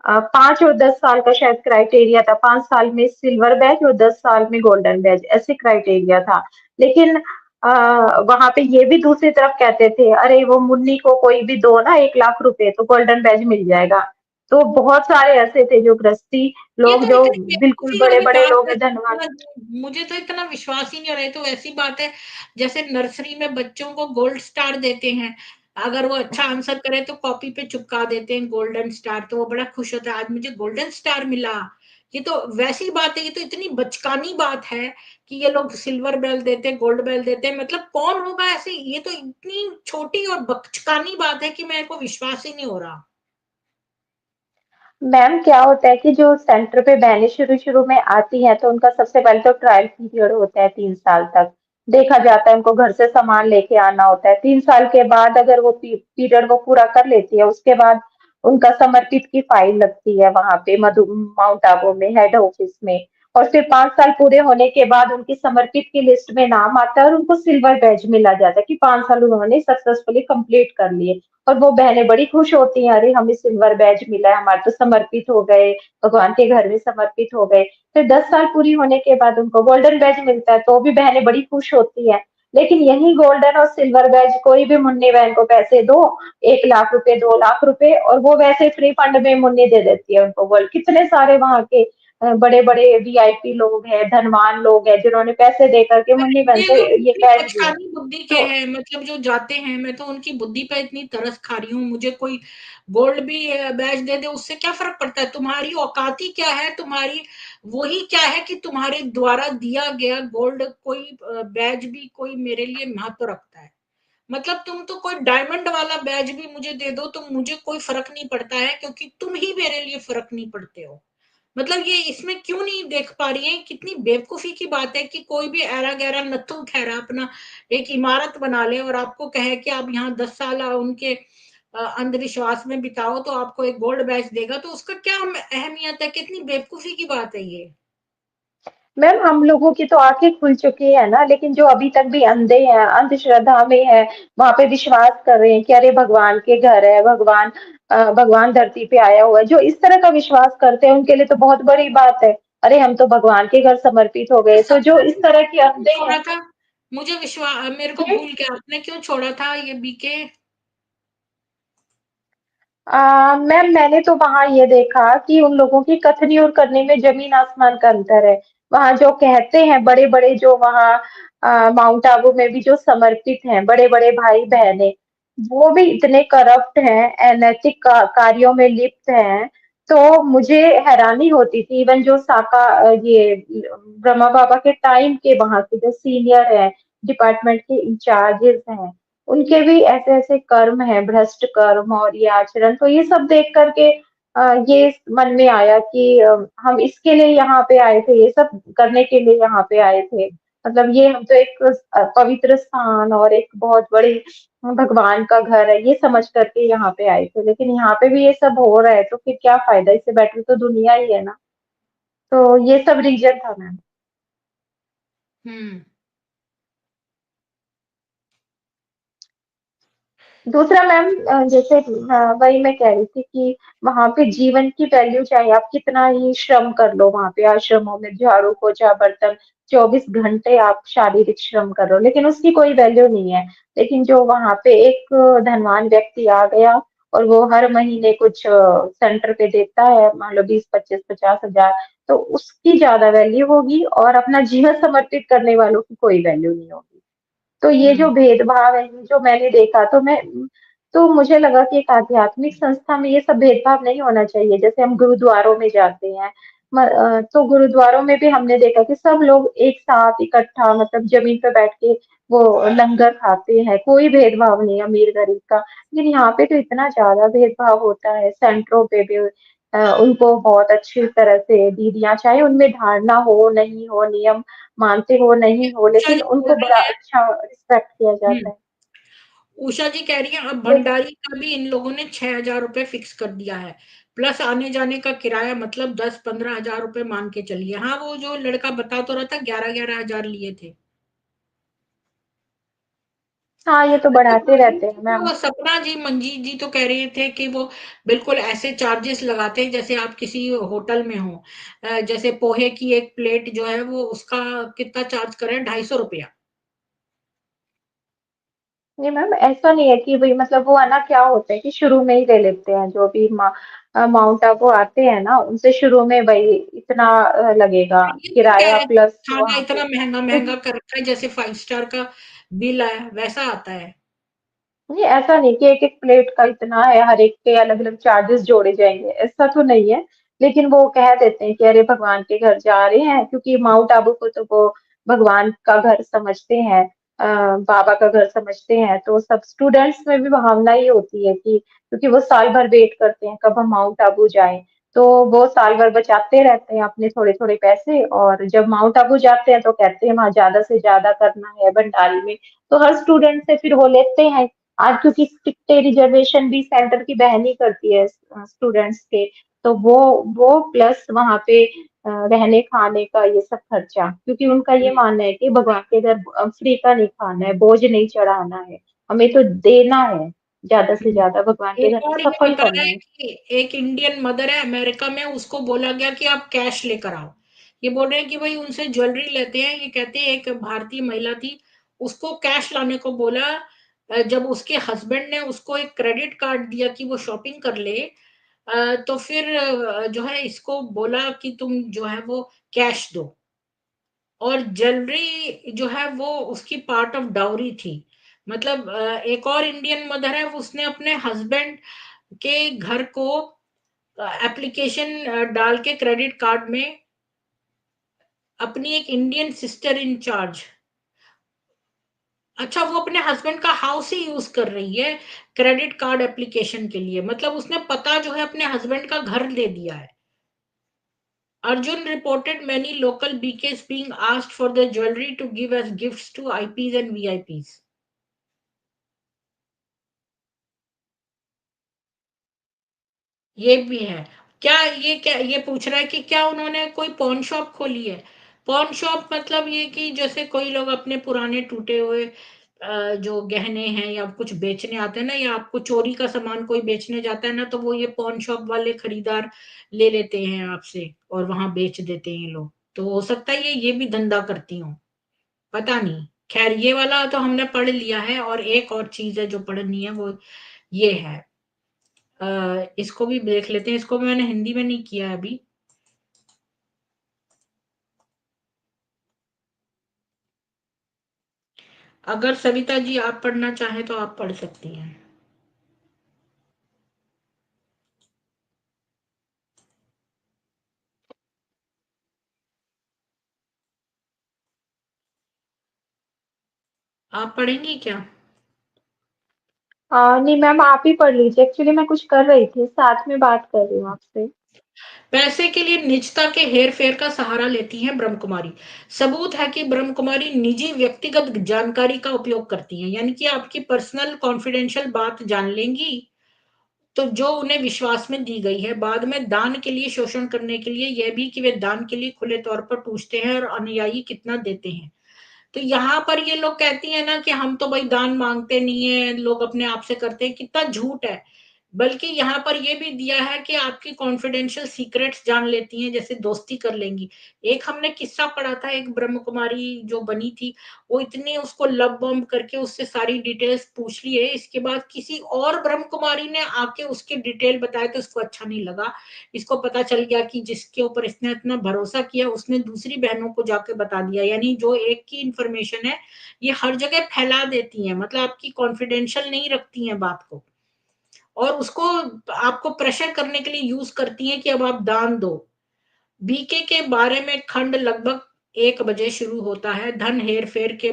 5 और 10 साल का शायद क्राइटेरिया था, 5 साल में सिल्वर बैज और 10 साल में गोल्डन बैज, ऐसे क्राइटेरिया था। लेकिन वहां पे ये भी दूसरी तरफ कहते थे, अरे वो मुन्नी को कोई भी दो ना 1 लाख रुपए तो गोल्डन बैज मिल जाएगा। तो बहुत सारे ऐसे थे जो गृहस्थी ये लोग तो जो इतनी बिल्कुल बेवकूफ़ी बड़े वाली बड़े बात लोग है, हैं धनवान। मुझे तो इतना विश्वास ही नहीं हो रहा है। तो ऐसी बात है जैसे नर्सरी में बच्चों को गोल्ड स्टार देते हैं, अगर वो अच्छा आंसर करे तो कॉपी पे चिपका देते हैं गोल्डन स्टार, तो वो बड़ा खुश होता है आज मुझे गोल्डन स्टार मिला। ये तो वैसी बात है, ये तो इतनी बचकानी बात है कि ये लोग सिल्वर बेल देते हैं, गोल्ड बेल देते हैं, मतलब कौन होगा ऐसे? ये तो इतनी छोटी और बचकानी बात है कि मेरे को विश्वास ही नहीं हो रहा। मैम क्या होता है कि जो सेंटर पे बहनें शुरू-शुरू में आती हैं, तो उनका सबसे पहले तो ट्रायल पीरियड होता है 3 साल तक। देखा जाता है उनको घर से सामान लेके आना होता है। 3 साल के बाद अगर वो पीरियड वो पूरा कर लेती है, उसके बाद उनका समर्पित की फाइल लगती है वहाँ पे माउंट आबू में हेड ऑफिस में। और फिर 5 साल पूरे होने के बाद उनकी समर्पित की लिस्ट में नाम आता है और उनको सिल्वर बैज मिला जाता है कि 5 साल उन्होंने सक्सेसफुली कंप्लीट कर लिए। और वो बहनें बड़ी खुश होती हैं, अरे हमें सिल्वर बैज मिला है, हमारे तो समर्पित हो गए, भगवान के घर में समर्पित हो गए। फिर 10 साल पूरी होने के बाद उनको गोल्डन बैज मिलता है, तो भी बहनें बड़ी खुश होती हैं। लेकिन यही गोल्डन और सिल्वर बैज कोई भी मुन्नी बहन को पैसे दो, 1 लाख रुपए, 2 लाख रुपए, और वो वैसे फ्री फंड में मुन्नी दे देती है उनको। वर्ल्ड कितने सारे वहां के बड़े बड़े वीआईपी लोग हैं, धनवान लोग हैं, जिन्होंने पैसे दे करके मुन्नी बहन ये से लोग ये इतनी बैज लिए। बचकानी बुद्धि के तो हैं, मतलब जो जाते हैं, मैं तो उनकी बुद्धि पे इतनी तरस खा रही हूँ। मुझे कोई गोल्ड भी बैच दे दे, उससे क्या फर्क पड़ता है? तुम्हारी औकात ही क्या है? तुम्हारी वही क्या है कि तुम्हारे द्वारा दिया गया गोल्ड कोई बैच भी कोई मेरे लिए महत्व रखता है। मतलब तुम तो कोई डायमंड वाला बैच भी मुझे दे दो तो मुझे कोई फर्क नहीं पड़ता है, क्योंकि तुम ही मेरे लिए फर्क नहीं पड़ते हो। मतलब ये इसमें क्यों नहीं देख पा रही है? कितनी बेवकूफी की बात है कि कोई भी ऐरा गैरा नत्थु ठहरा अपना एक इमारत बना ले और आपको कहे कि आप यहाँ 10 साल उनके अंधविश्वास में बिताओ तो आपको एक गोल्ड बैच देगा, तो उसका क्या अहमियत है? कितनी बेवकूफी की बात है ये। मैम हम लोगों की तो आंखें खुल चुकी है ना, लेकिन जो अभी तक भी अंधे हैं, अंधश्रद्धा में है, वहां पे विश्वास कर रहे हैं कि अरे भगवान के घर है, भगवान धरती पे आया हुआ है, जो इस तरह का विश्वास करते हैं उनके लिए तो बहुत बड़ी बात है। अरे हम तो भगवान के घर समर्पित हो तो गए। तो जो सपना इस जी तरह के आपने क्यों अंधे छोड़ा हैं। था? मुझे विश्वास, मेरे को जी। भूल गया आपने क्यों छोड़ा था ये बीके? मैम मैंने तो वहाँ ये देखा कि उन लोगों की कथनी और करने में जमीन आसमान का अंतर है। वहाँ जो कहते हैं बड़े-बड़े जो वहाँ माउंट आबू में भी जो समर्पित हैं, बड़े-बड़े भाई बहनें, वो भी इतने करप्ट हैं, अनैतिक कार्यों में लिप्त हैं। तो मुझे हैरानी होती थी, इवन जो ये ब्रह्मा बाबा के टाइम के वहाँ के जो सीनियर हैं, डिपार्टमेंट के इंचार्जेस हैं, उनके भी ऐसे-ऐसे कर्म हैं, भ्रष्ट कर्म और ये आचरण। तो ये सब देख कर के ये मन में आया कि हम इसके लिए यहाँ पे आए थे, ये सब करने के लिए यहाँ पे आए थे। मतलब ये हम तो एक पवित्र स्थान और एक बहुत बड़े भगवान का घर है, ये समझ कर के यहाँ पे आए थे। लेकिन यहाँ पे भी ये सब हो रहा है, तो फिर क्या फ़ायदा? इससे बेटर तो दुनिया ही है ना। तो ये सब रीज़न था मैम। हम्म। दूसरा मैम जैसे वही मैं कह रही थी कि वहाँ पे जीवन की वैल्यू चाहे आप कितना ही श्रम कर लो, वहाँ पे आश्रमों में झाड़ू पोछा बर्तन 24 घंटे आप शारीरिक श्रम कर रहे हो, लेकिन उसकी कोई वैल्यू नहीं है। लेकिन जो वहाँ पे एक धनवान व्यक्ति आ गया और वो हर महीने कुछ सेंटर पे देता है, मान लो 20, 25, 50 हजार, तो उसकी ज्यादा वैल्यू होगी और अपना जीवन समर्पित करने वालों की कोई वैल्यू नहीं होगी। तो ये जो हम्म। भेदभाव है, जो मैंने देखा, तो मुझे लगा कि एक आध्यात्मिक संस्था में ये सब भेदभाव नहीं होना चाहिए। जैसे हम गुरुद्वारों में जाते हैं, तो गुरुद्वारों में भी हमने देखा कि सब लोग एक साथ इकट्ठा मतलब जमीन पे बैठ के वो लंगर खाते हैं, कोई भेदभाव नहीं अमीर-गरीब का। लेकिन यहाँ पे तो इतना ज़्यादा भेदभाव होता है, सेंटरों पे भी उनको बहुत अच्छी तरह से दीदियाँ चाहे उनमें धारणा हो, नहीं हो, नियम मानते हो, ये नहीं हो, उषा लेकिन जी बोल उनको रही बड़ा है। अच्छा रिस्पेक्ट किया जाता हम्म। है। उषा जी कह रही हैं अब लेकिन भंडारी का भी इन लोगों ने 6,000 रुपए फिक्स कर दिया है, प्लस आने जाने का किराया, मतलब 10-15 हजार रुपए मान के चलिए। हाँ, वो जो लड़का बता तो रहा था 11-11 हजार लिए थे। हाँ, ये तो अच्छा, बढ़ाते रहते हैं मैम। तो सपना जी मंजीत जी तो कह रहे थे कि वो बिल्कुल ऐसे चार्जेस लगाते हैं जैसे आप किसी होटल में हो। जैसे पोहे की एक प्लेट जो है वो उसका कितना चार्ज करें, 250 रुपया। नहीं मैम, ऐसा नहीं है कि भाई मतलब वो है ना, क्या होता है कि शुरू में ही ले लेते हैं जो भी माउंट आबू आते हैं ना, उनसे शुरू में भाई इतना लगेगा ये तो कह किराया रहे थे प्लस खाना वहाँ इतना पे। महंगा महंगा कर रखा है, जैसे 5 स्टार का बिल आया वैसा आता है। नहीं ऐसा नहीं कि एक एक प्लेट का इतना है, हर एक के अलग अलग चार्जेस जोड़े जाएंगे, ऐसा तो नहीं है। लेकिन वो कह देते हैं कि अरे भगवान के घर जा रहे हैं, क्योंकि माउंट आबू को तो वो भगवान का घर समझते हैं, बाबा का घर समझते हैं। तो सब स्टूडेंट्स में भी भावना ही होती है कि क्योंकि वो साल भर वेट करते हैं कब हम माउंट आबू जाएं, तो वो साल भर बचाते रहते हैं अपने थोड़े थोड़े पैसे, और जब माउंट आबू जाते हैं तो कहते हैं वहां ज्यादा से ज्यादा करना है भंडारी में। तो हर स्टूडेंट से फिर वो लेते हैं। आज क्योंकि टिकटें रिजर्वेशन भी सेंटर की बहन ही करती है स्टूडेंट्स के, तो वो प्लस वहां पे रहने खाने का ये सब खर्चा, क्योंकि उनका ये मानना है कि भगवान के घर फ्री का नहीं खाना है, बोझ नहीं चढ़ाना है, हमें तो देना है ज्यादा से ज्यादा, भगवान के घर एक को और ये सफल बता रहा करना है है। कि एक इंडियन मदर है अमेरिका में, उसको बोला गया कि आप कैश लेकर आओ। ये बोल रहे हैं कि भाई उनसे ज्वेलरी लेते हैं, ये कहते हैं एक भारतीय महिला थी, उसको कैश लाने को बोला। जब उसके हस्बैंड ने उसको एक क्रेडिट कार्ड दिया कि वो शॉपिंग कर ले, तो फिर जो है इसको बोला कि तुम जो है वो कैश दो। और ज्वेलरी जो है वो उसकी पार्ट ऑफ डाउरी थी। मतलब एक और इंडियन मदर है, उसने अपने हस्बैंड के घर को एप्लीकेशन डाल के क्रेडिट कार्ड में अपनी एक इंडियन सिस्टर इन चार्ज, अच्छा वो अपने हस्बैंड का हाउस ही यूज कर रही है क्रेडिट कार्ड एप्लीकेशन के लिए, मतलब उसने पता जो है अपने हस्बैंड का घर दे दिया है। Arjun reported many local BKs being asked for their jewelry to give as gifts to IPs and VIPs. ये भी है। क्या ये पूछ रहा है कि क्या उन्होंने कोई पॉन शॉप खोली है? पॉन शॉप मतलब ये कि जैसे कोई लोग अपने पुराने टूटे हुए जो गहने हैं या कुछ बेचने आते हैं ना, या आपको चोरी का सामान कोई बेचने जाता है ना, तो वो ये पॉन शॉप वाले खरीदार ले लेते हैं आपसे और वहां बेच देते हैं लोग। तो हो सकता है ये भी धंधा करती हूँ, पता नहीं। खैर ये वाला तो हमने पढ़ लिया है, और एक और चीज है जो पढ़नी है वो ये है। इसको भी देख लेते हैं, इसको भी मैंने हिंदी में नहीं किया है अभी। अगर सविता जी आप पढ़ना चाहें तो आप पढ़ सकती हैं। आप पढ़ेंगी क्या? नहीं मैम, आप ही पढ़ लीजिए, एक्चुअली मैं कुछ कर रही थी, साथ में बात कर रही हूँ आपसे। पैसे के लिए निजता के हेर फेर का सहारा लेती हैं ब्रह्म कुमारी। सबूत है कि ब्रह्म कुमारी निजी व्यक्तिगत जानकारी का उपयोग करती हैं, यानी कि आपकी पर्सनल कॉन्फिडेंशियल बात जान लेंगी, तो जो उन्हें विश्वास में दी गई है, बाद में दान के लिए शोषण करने के लिए, यह भी कि वे दान के लिए खुले तौर पर पूछते हैं और अनुयायी कितना देते हैं। तो यहाँ पर ये लोग कहती है ना कि हम तो भाई दान मांगते नहीं है, लोग अपने आप से करते हैं, कितना झूठ है। बल्कि यहाँ पर ये भी दिया है कि आपकी कॉन्फिडेंशियल सीक्रेट्स जान लेती हैं, जैसे दोस्ती कर लेंगी। एक हमने किस्सा पढ़ा था, एक ब्रह्म कुमारी जो बनी थी, वो इतनी उसको लव बम्ब करके उससे सारी डिटेल्स पूछ ली है, इसके बाद किसी और ब्रह्म कुमारी ने आके उसके डिटेल बताए तो उसको अच्छा नहीं लगा। इसको पता चल गया कि जिसके ऊपर इसने इतना भरोसा किया उसने दूसरी बहनों को जाके बता दिया, यानी जो एक की इंफॉर्मेशन है ये हर जगह फैला देती है, मतलब आपकी कॉन्फिडेंशियल नहीं रखती है बात को, और उसको आपको प्रेशर करने के लिए यूज करती हैं कि अब आप दान दो। बीके के बारे में खंड लगभग 1 बजे शुरू होता है, धन हेर फेर के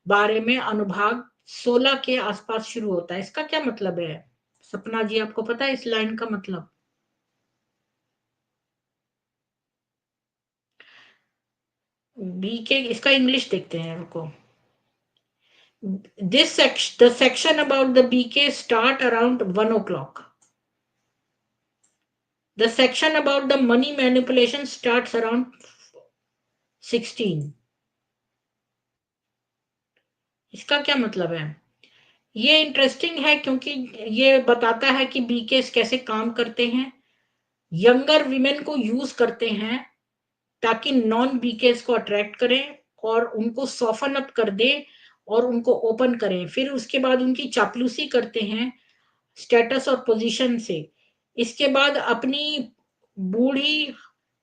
बारे में अनुभाग 16 के आसपास शुरू होता है। इसका क्या मतलब है? सपना जी आपको पता है इस लाइन का मतलब? बीके इसका इंग्लिश देखते हैं, रुको। The section about the BK start around 1 o'clock. The section about the money manipulation starts around 16. इसका क्या मतलब है? ये इंटरेस्टिंग है क्योंकि ये बताता है कि बीकेस कैसे काम करते हैं, यंगर विमेन को यूज करते हैं ताकि नॉन बीकेस को अट्रैक्ट करें और उनको सॉफन अप कर दे, और उनको ओपन करें, फिर उसके बाद उनकी चापलूसी करते हैं स्टेटस और पोजीशन से। इसके बाद अपनी बूढ़ी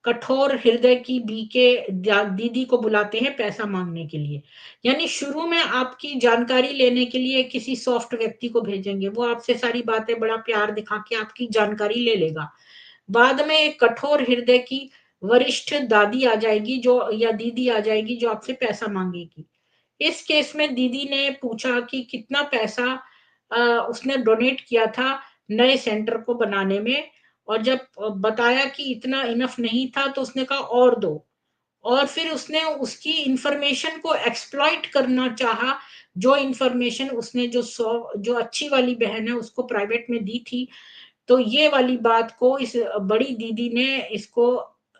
कठोर हृदय की बीके दीदी को बुलाते हैं पैसा मांगने के लिए। यानी शुरू में आपकी जानकारी लेने के लिए किसी सॉफ्ट व्यक्ति को भेजेंगे, वो आपसे सारी बातें बड़ा प्यार दिखा के आपकी जानकारी ले लेगा। बाद में एक कठोर हृदय की वरिष्ठ दादी आ जाएगी जो, या दीदी आ जाएगी जो आपसे पैसा मांगेगी। इस केस में दीदी ने पूछा कि कितना पैसा उसने डोनेट किया था नए सेंटर को बनाने में, और जब बताया कि इतना इनफ नहीं था तो उसने कहा और दो। और फिर उसने उसकी इंफॉर्मेशन को एक्सप्लॉइट करना चाहा, जो इंफॉर्मेशन उसने जो अच्छी वाली बहन है उसको प्राइवेट में दी थी। तो ये वाली बात को इस बड़ी दीदी ने इसको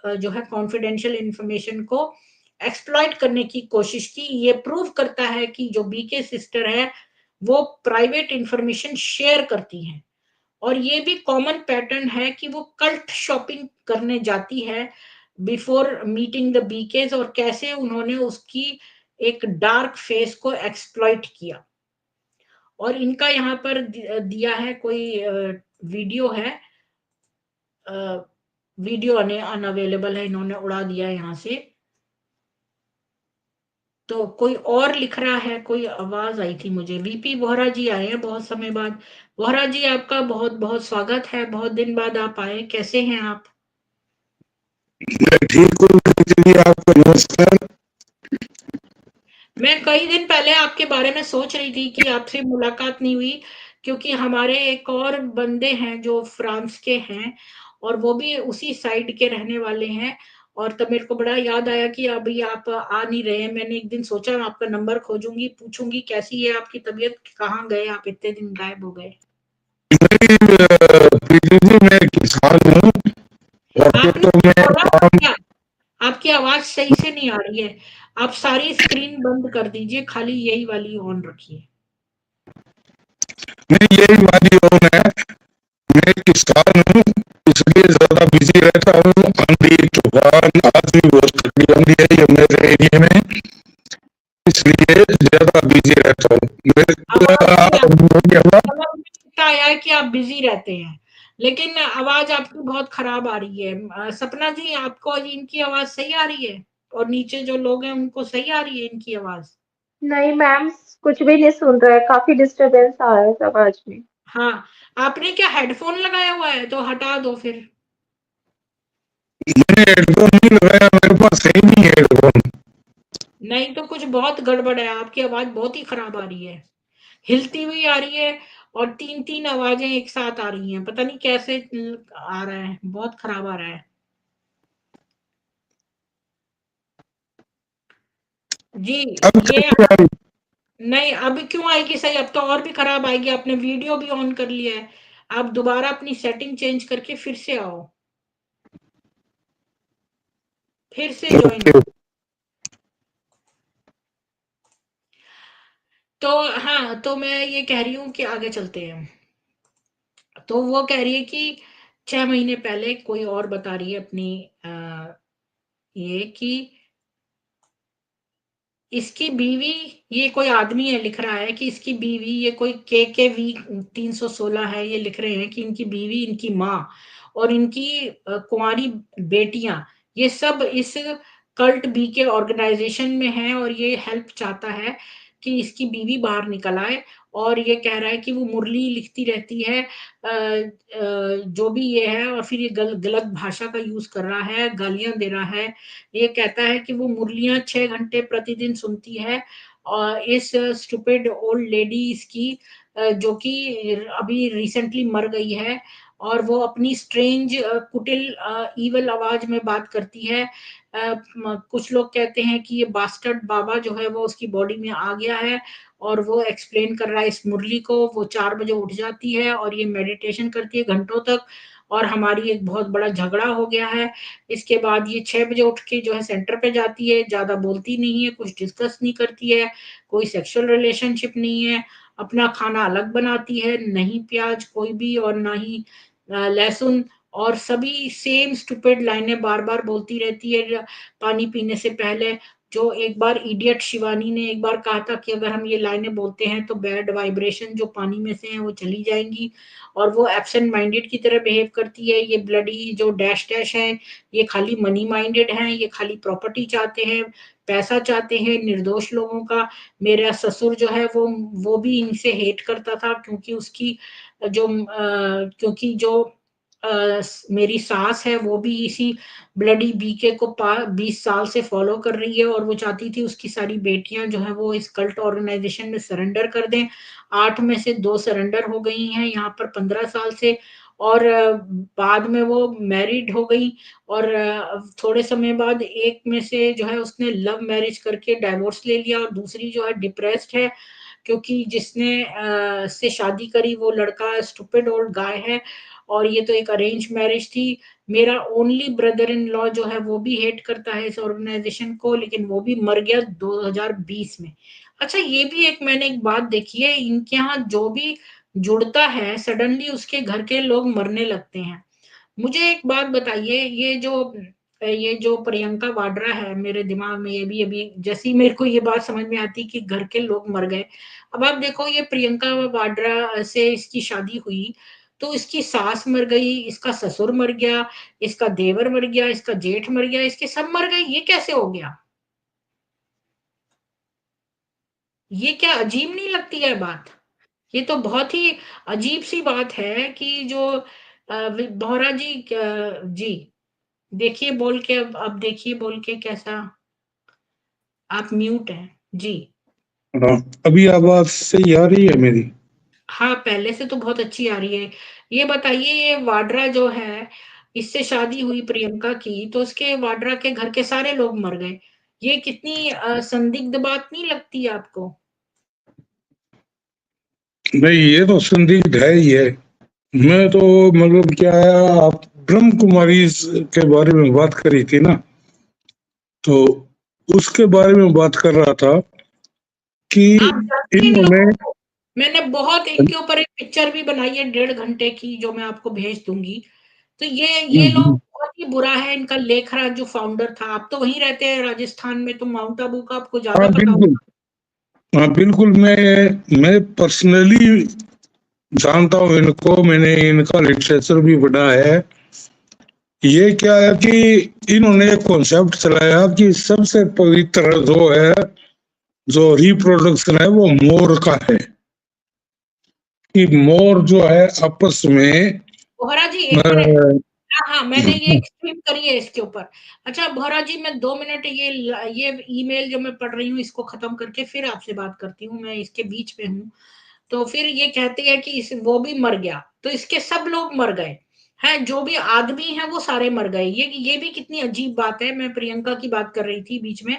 जो है कॉन्फिडेंशियल इंफॉर्मेशन को एक्सप्लॉइट करने की कोशिश की। ये प्रूव करता है कि जो बीके सिस्टर है वो प्राइवेट इंफॉर्मेशन शेयर करती हैं। और ये भी कॉमन पैटर्न है कि वो कल्ट शॉपिंग करने जाती है बिफोर मीटिंग द बीकेस, और कैसे उन्होंने उसकी एक डार्क फेस को एक्सप्लॉइट किया। और इनका यहाँ पर दिया है कोई वीडियो है, वीडियो अनअवेलेबल है, इन्होंने उड़ा दिया है यहाँ से। तो कोई और लिख रहा है, कोई आवाज आई थी मुझे। वीपी बोहरा जी आए हैं बहुत समय बाद। बोहरा जी आपका बहुत बहुत स्वागत है, बहुत दिन बाद आप आए, कैसे हैं आप? मैं ठीक हूँ, चलिए आपको नमस्कार। मैं कई दिन पहले आपके बारे में सोच रही थी कि आपसे मुलाकात नहीं हुई, क्योंकि हमारे एक और बंदे हैं जो फ्रांस के हैं और वो भी उसी साइड के रहने वाले हैं। और तब मेरे को बड़ा याद आया कि अभी आप आ नहीं रहे हैं। मैंने एक दिन सोचा मैं आपका नंबर खोजूंगी, पूछूंगी कैसी है आपकी तबीयत, कहाँ गए आप, इतने दिन गायब हो गए। मैं किसान हूँ और आपने तो मैं बोला काम क्या? आपकी आवाज सही से नहीं आ रही है। आप सारी स्क्रीन बंद कर दीजिए, खाली यही वाली ऑन रखिए। नहीं, यही हमारी ओन है। मैं किसान हूँ, इसलिए ज्यादा बिजी रहता हूँ। आंधी तूफान आज भी बहुत तगड़ी आंधी आई है मेरे एरिया में, इसलिए ज्यादा बिजी रहता हूँ। मेरी आवाज समझ में लगता है कि आप बिजी रहते हैं, लेकिन आवाज आपकी बहुत खराब आ रही है। सपना जी, आपको इनकी आवाज सही आ रही है? और नीचे जो लोग हैं उनको सही आ रही है इनकी आवाज? नहीं मैम, कुछ भी नहीं सुन रहा है, काफी डिस्टरबेंस आ रहा है सब आवाज में। हाँ, आपने क्या हेडफोन लगाया हुआ है? तो हटा दो फिर। मैंने हेडफोन नहीं लगाया, मेरे पास है ही नहीं हेडफोन। नहीं तो कुछ बहुत गड़बड़ है, आपकी आवाज बहुत ही खराब आ रही है, हिलती हुई आ रही है, और तीन तीन आवाजें एक साथ आ रही हैं, पता नहीं कैसे आ रहा है, बहुत खराब आ रहा है जी। अब ये कैसे आई? नहीं, अब क्यों आएगी सही? अब तो और भी खराब आएगी। आपने वीडियो भी ऑन कर लिया है, आप दोबारा अपनी सेटिंग चेंज करके फिर से आओ, फिर से ज्वाइन। ओके। तो हाँ, तो मैं ये कह रही हूँ कि आगे चलते हैं। तो वो कह रही है कि 6 महीने पहले कोई और बता रही है अपनी ये कि इसकी बीवी, ये कोई आदमी है लिख रहा है कि इसकी बीवी, ये कोई KKV 316 है, ये लिख रहे हैं कि इनकी बीवी, इनकी माँ और इनकी कुंवारी बेटियां, ये सब इस कल्ट बी के ऑर्गेनाइजेशन में हैं, और ये हेल्प चाहता है कि इसकी बीवी बाहर निकल आए। और ये कह रहा है कि वो मुरली लिखती रहती है, जो भी ये है, और फिर ये गलत भाषा का यूज कर रहा है, गालियां दे रहा है। ये कहता है कि वो मुरलियां 6 घंटे प्रतिदिन सुनती है, और इस स्टूपिड ओल्ड लेडी इसकी, जो कि अभी रिसेंटली मर गई है, और वो अपनी स्ट्रेंज कुटिल ईवल आवाज में बात करती है। कुछ लोग कहते हैं कि ये बास्टर्ड बाबा जो है वो उसकी बॉडी में आ गया है, और वो एक्सप्लेन कर रहा है इस मुरली को। वो 4 बजे उठ जाती है और ये मेडिटेशन करती है घंटों तक, और हमारी एक बहुत बड़ा झगड़ा हो गया है। इसके बाद ये 6 बजे उठ के जो है सेंटर पे जाती है, ज्यादा बोलती नहीं है, कुछ डिस्कस नहीं करती है, कोई सेक्सुअल रिलेशनशिप नहीं है, अपना खाना अलग बनाती है, नहीं प्याज कोई भी, और ना ही लहसुन, और सभी सेम स्टूपिड लाइनें बार बार बोलती रहती है पानी पीने से पहले। जो एक बार इडियट शिवानी ने एक बार कहा था कि अगर हम ये लाइनें बोलते हैं तो बैड वाइब्रेशन जो पानी में से हैं वो चली जाएंगी, और वो एब्सेंट माइंडेड की तरह बिहेव करती है। ये ब्लडी जो डैश डैश है, ये खाली मनी माइंडेड हैं, ये खाली प्रॉपर्टी चाहते हैं, पैसा चाहते हैं निर्दोष लोगों का। मेरा ससुर जो है वो भी इनसे हेट करता था, क्योंकि उसकी क्योंकि जो मेरी सास है वो भी इसी ब्लडी बीके को 20 साल से फॉलो कर रही है, और वो चाहती थी उसकी सारी बेटियां जो है वो इस कल्ट ऑर्गेनाइजेशन में सरेंडर कर दें। 8 में से 2 सरेंडर हो गई हैं यहाँ पर 15 साल से, और बाद में वो मैरिड हो गई, और थोड़े समय बाद एक में से जो है उसने लव मैरिज करके डाइवोर्स ले लिया, और दूसरी जो है डिप्रेस्ड है, क्योंकि जिसने से शादी करी वो लड़का स्टूपिड ओल्ड गाय है, और ये तो एक अरेंज मैरिज थी। मेरा ओनली ब्रदर इन लॉ जो है वो भी हेट करता है इस ऑर्गेनाइजेशन को, लेकिन वो भी मर गया 2020 में। अच्छा, ये भी एक मैंने एक बात देखी है, इनके यहाँ जो भी जुड़ता है सडनली उसके घर के लोग मरने लगते हैं। मुझे एक बात बताइए, ये जो प्रियंका वाड्रा है, मेरे दिमाग में ये भी अभी जैसे ही मेरे को ये बात समझ में आती कि घर के लोग मर गए। अब आप देखो, ये प्रियंका वाड्रा से इसकी शादी हुई, तो इसकी सास मर गई, इसका ससुर मर गया, इसका देवर मर गया, इसका जेठ मर गया, इसके सब मर गए। ये कैसे हो गया? ये क्या अजीब नहीं लगती है बात? ये तो बहुत ही अजीब सी बात है कि जो बोहरा जी जी देखिए बोल के, अब देखिए बोल के कैसा, आप म्यूट हैं जी। हाँ, अभी आवाज सही आ रही है मेरी? हाँ, पहले से तो बहुत अच्छी आ रही है। ये बताइए, ये वाड्रा जो है, इससे शादी हुई प्रियंका की, तो उसके वाड्रा के घर के सारे लोग मर गए। ये कितनी संदिग्ध बात नहीं लगती आपको? नहीं, ये तो संदिग्ध है ही है। मैं तो मतलब क्या है, आप ब्रह्म कुमारी के बारे में बात करी थी ना, तो उसके बारे में बात कर रहा था कि आप जानते हैं इन इन्होंने लोगों को? मैंने बहुत इनके ऊपर एक पिक्चर भी बनाई है 1.5 घंटे की, जो मैं आपको भेज दूंगी। तो ये लोग बहुत ही बुरा है। इनका लेखराज जो फाउंडर था, आप तो वहीं रहते हैं राजस्थान में, तो माउंट आबू का आपको ज्यादा हाँ पता बिल्कुल, होगा। हाँ बिल्कुल, मैं पर्सनली जानता हूँ इनको, मैंने इनका लिटरेचर भी पढ़ा है। ये क्या है कि इन्होंने एक कॉन्सेप्ट चलाया कि सबसे पवित्र जो है, जो रिप्रोडक्शन है, वो मोर का है। कि मोर जो है आपस में बोहरा जी एक मिनट। अ, हाँ हाँ, मैंने ये एक स्क्रिप्ट करी है इसके ऊपर। अच्छा बोहरा जी, मैं 2 मिनट ये ईमेल जो मैं पढ़ रही हूँ इसको खत्म करके फिर आपसे बात करती हूँ, मैं इसके बीच में हूँ। तो फिर ये कहते हैं कि वो भी मर गया, तो इसके सब लोग मर गए हैं, जो भी आदमी हैं वो सारे मर गए। ये भी कितनी अजीब बात है। मैं प्रियंका की बात कर रही थी बीच में,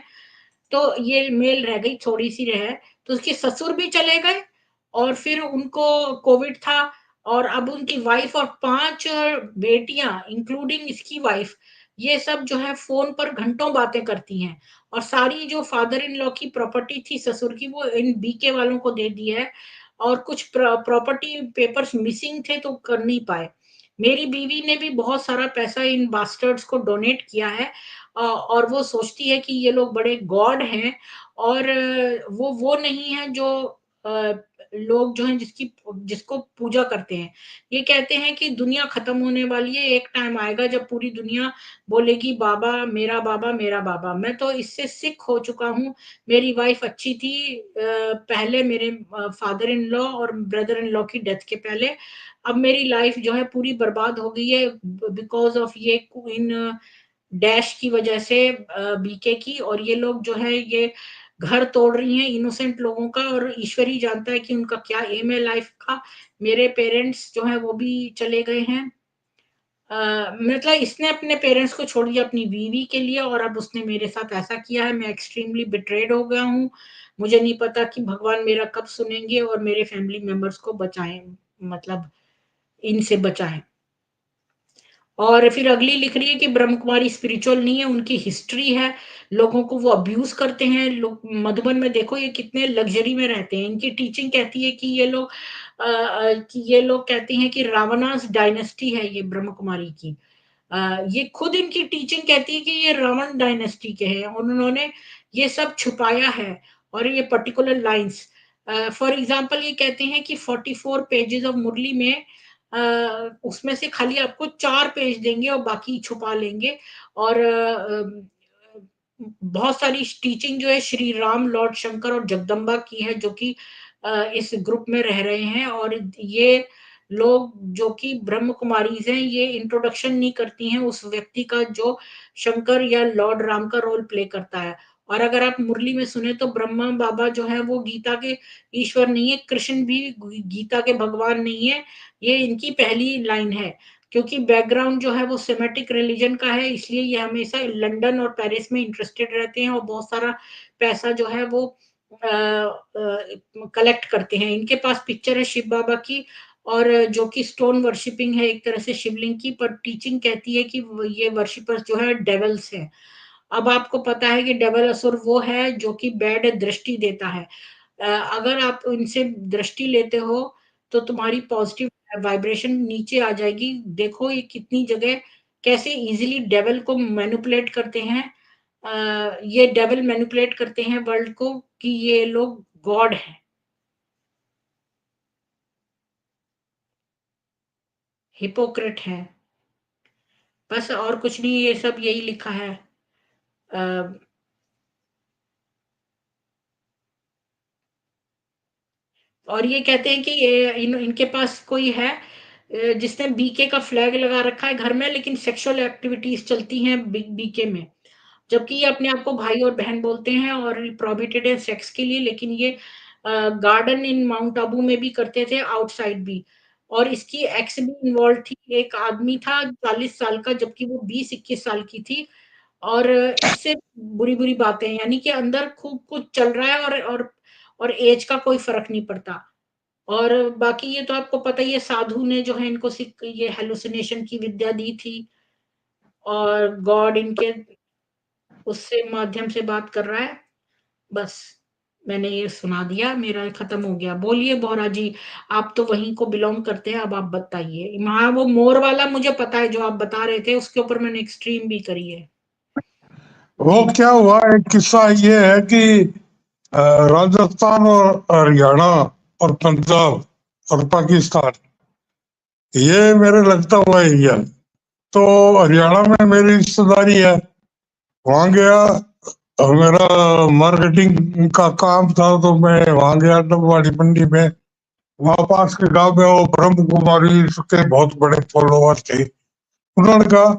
तो ये मेल रह गई, थोड़ी सी रहे, तो उसके ससुर भी चले गए, और फिर उनको कोविड था, और अब उनकी वाइफ और 5 बेटियां इंक्लूडिंग इसकी वाइफ, ये सब जो है फोन पर घंटों बातें करती हैं, और सारी जो फादर इन लॉ की प्रॉपर्टी थी ससुर की वो इन बीके वालों को दे दी है, और कुछ प्रॉपर्टी पेपर्स मिसिंग थे तो कर नहीं पाए। मेरी बीवी ने भी बहुत सारा पैसा इन बास्टर्ड्स को डोनेट किया है, और वो सोचती है कि ये लोग बड़े गॉड हैं, और वो नहीं है जो लोग जो हैं जिसको पूजा करते हैं। ये कहते हैं कि दुनिया खत्म होने वाली है, एक टाइम आएगा जब पूरी दुनिया बोलेगी बाबा मेरा बाबा मेरा बाबा। मैं तो इससे सिक हो चुका हूँ। मेरी वाइफ अच्छी थी पहले, मेरे फादर इन लॉ और ब्रदर इन लॉ की डेथ के पहले। अब मेरी लाइफ जो है पूरी बर्बाद हो गई है बिकॉज ऑफ ये इन डैश की वजह से, बीके की, और ये लोग जो है ये घर तोड़ रही हैं इनोसेंट लोगों का, और ईश्वर ही जानता है कि उनका क्या एम है लाइफ का। मेरे पेरेंट्स जो है वो भी चले गए हैं। मतलब इसने अपने पेरेंट्स को छोड़ दिया अपनी बीवी के लिए, और अब उसने मेरे साथ ऐसा किया है। मैं एक्सट्रीमली बिट्रेड हो गया हूँ। मुझे नहीं पता कि भगवान मेरा कब सुनेंगे और मेरे फैमिली मेंबर्स को बचाएं, मतलब इनसे बचाएं। और फिर अगली लिख रही है कि ब्रह्म कुमारी स्पिरिचुअल नहीं है, उनकी हिस्ट्री है, लोगों को वो अब्यूज करते हैं। लोग मधुबन में देखो ये कितने लग्जरी में रहते हैं। इनकी टीचिंग कहती है कि ये लोग कहते हैं कि रावणास डायनेस्टी है ये ब्रह्म कुमारी की। ये खुद इनकी टीचिंग कहती है कि ये रावण डायनेस्टी के हैं, और उन्होंने ये सब छुपाया है। और ये पर्टिकुलर लाइंस, फॉर एग्जांपल ये कहते हैं कि 44 पेजेस ऑफ मुरली में उसमें से खाली आपको 4 पेज देंगे और बाकी छुपा लेंगे। और बहुत सारी टीचिंग जो है श्री राम, लॉर्ड शंकर और जगदम्बा की है, जो कि इस ग्रुप में रह रहे हैं। और ये लोग जो कि ब्रह्म कुमारीज हैं, ये इंट्रोडक्शन नहीं करती हैं उस व्यक्ति का जो शंकर या लॉर्ड राम का रोल प्ले करता है। और अगर आप मुरली में सुने तो ब्रह्मा बाबा जो है वो गीता के ईश्वर नहीं है, कृष्ण भी गीता के भगवान नहीं है। ये इनकी पहली लाइन है। क्योंकि बैकग्राउंड जो है वो सेमेटिक रिलीजन का है, इसलिए ये हमेशा लंदन और पेरिस में इंटरेस्टेड रहते हैं और बहुत सारा पैसा जो है वो कलेक्ट करते हैं। इनके पास पिक्चर है शिव बाबा की, और जो कि स्टोन वर्शिपिंग है एक तरह से शिवलिंग की, पर टीचिंग कहती है कि ये वर्शिपर्स जो है डेवल्स हैं। अब आपको पता है कि डेवल असुर वो है जो कि बैड दृष्टि देता है। अगर आप इनसे दृष्टि लेते हो तो तुम्हारी पॉजिटिव वाइब्रेशन नीचे आ जाएगी। देखो ये कितनी जगह कैसे इजीली डेविल को मैनिपुलेट करते हैं। ये डेविल मैनिपुलेट करते हैं वर्ल्ड को कि ये लोग गॉड हैं। हिपोक्रेट है, बस और कुछ नहीं, ये सब यही लिखा है। और ये कहते हैं कि इनके पास कोई है जिसने बीके का फ्लैग लगा रखा है घर में, लेकिन सेक्सुअल एक्टिविटीज चलती हैं बीके में, जबकि ये अपने आप को भाई और बहन बोलते हैं और प्रोहिबिटेड है सेक्स के लिए। लेकिन ये गार्डन इन माउंट आबू में भी करते थे, आउटसाइड भी। और इसकी एक्स भी इन्वॉल्व थी, एक आदमी था 40 साल का, जबकि वो 20-21 साल की थी। और इससे बुरी बुरी बातें, यानी कि अंदर खूब कुछ चल रहा है, और एज का कोई फर्क नहीं पड़ता। और बाकी ये तो आपको पता ही है, साधु ने जो है इनको ये हेलुसिनेशन की विद्या दी थी, और गॉड इनके उससे माध्यम से बात कर रहा है। बस मैंने ये सुना दिया, मेरा खत्म हो गया। बोलिए बोहरा जी, आप तो वहीं को बिलोंग करते हैं, अब आप बताइए। वहां वो मोर वाला मुझे पता है जो आप बता रहे थे, उसके ऊपर मैंने एक स्ट्रीम भी करी है। वो क्या हुआ, एक किस्सा ये है कि राजस्थान और हरियाणा और पंजाब और पाकिस्तान, ये मेरे लगता हुआ एरिया। तो हरियाणा में मेरी रिश्तेदारी है, वहां गया और मेरा मार्केटिंग का काम था, तो मैं वहां गया डबवाड़ी मंडी में। वहां पास के गांव में वो ब्रह्म कुमारी के बहुत बड़े फॉलोअर थे। उन्होंने कहा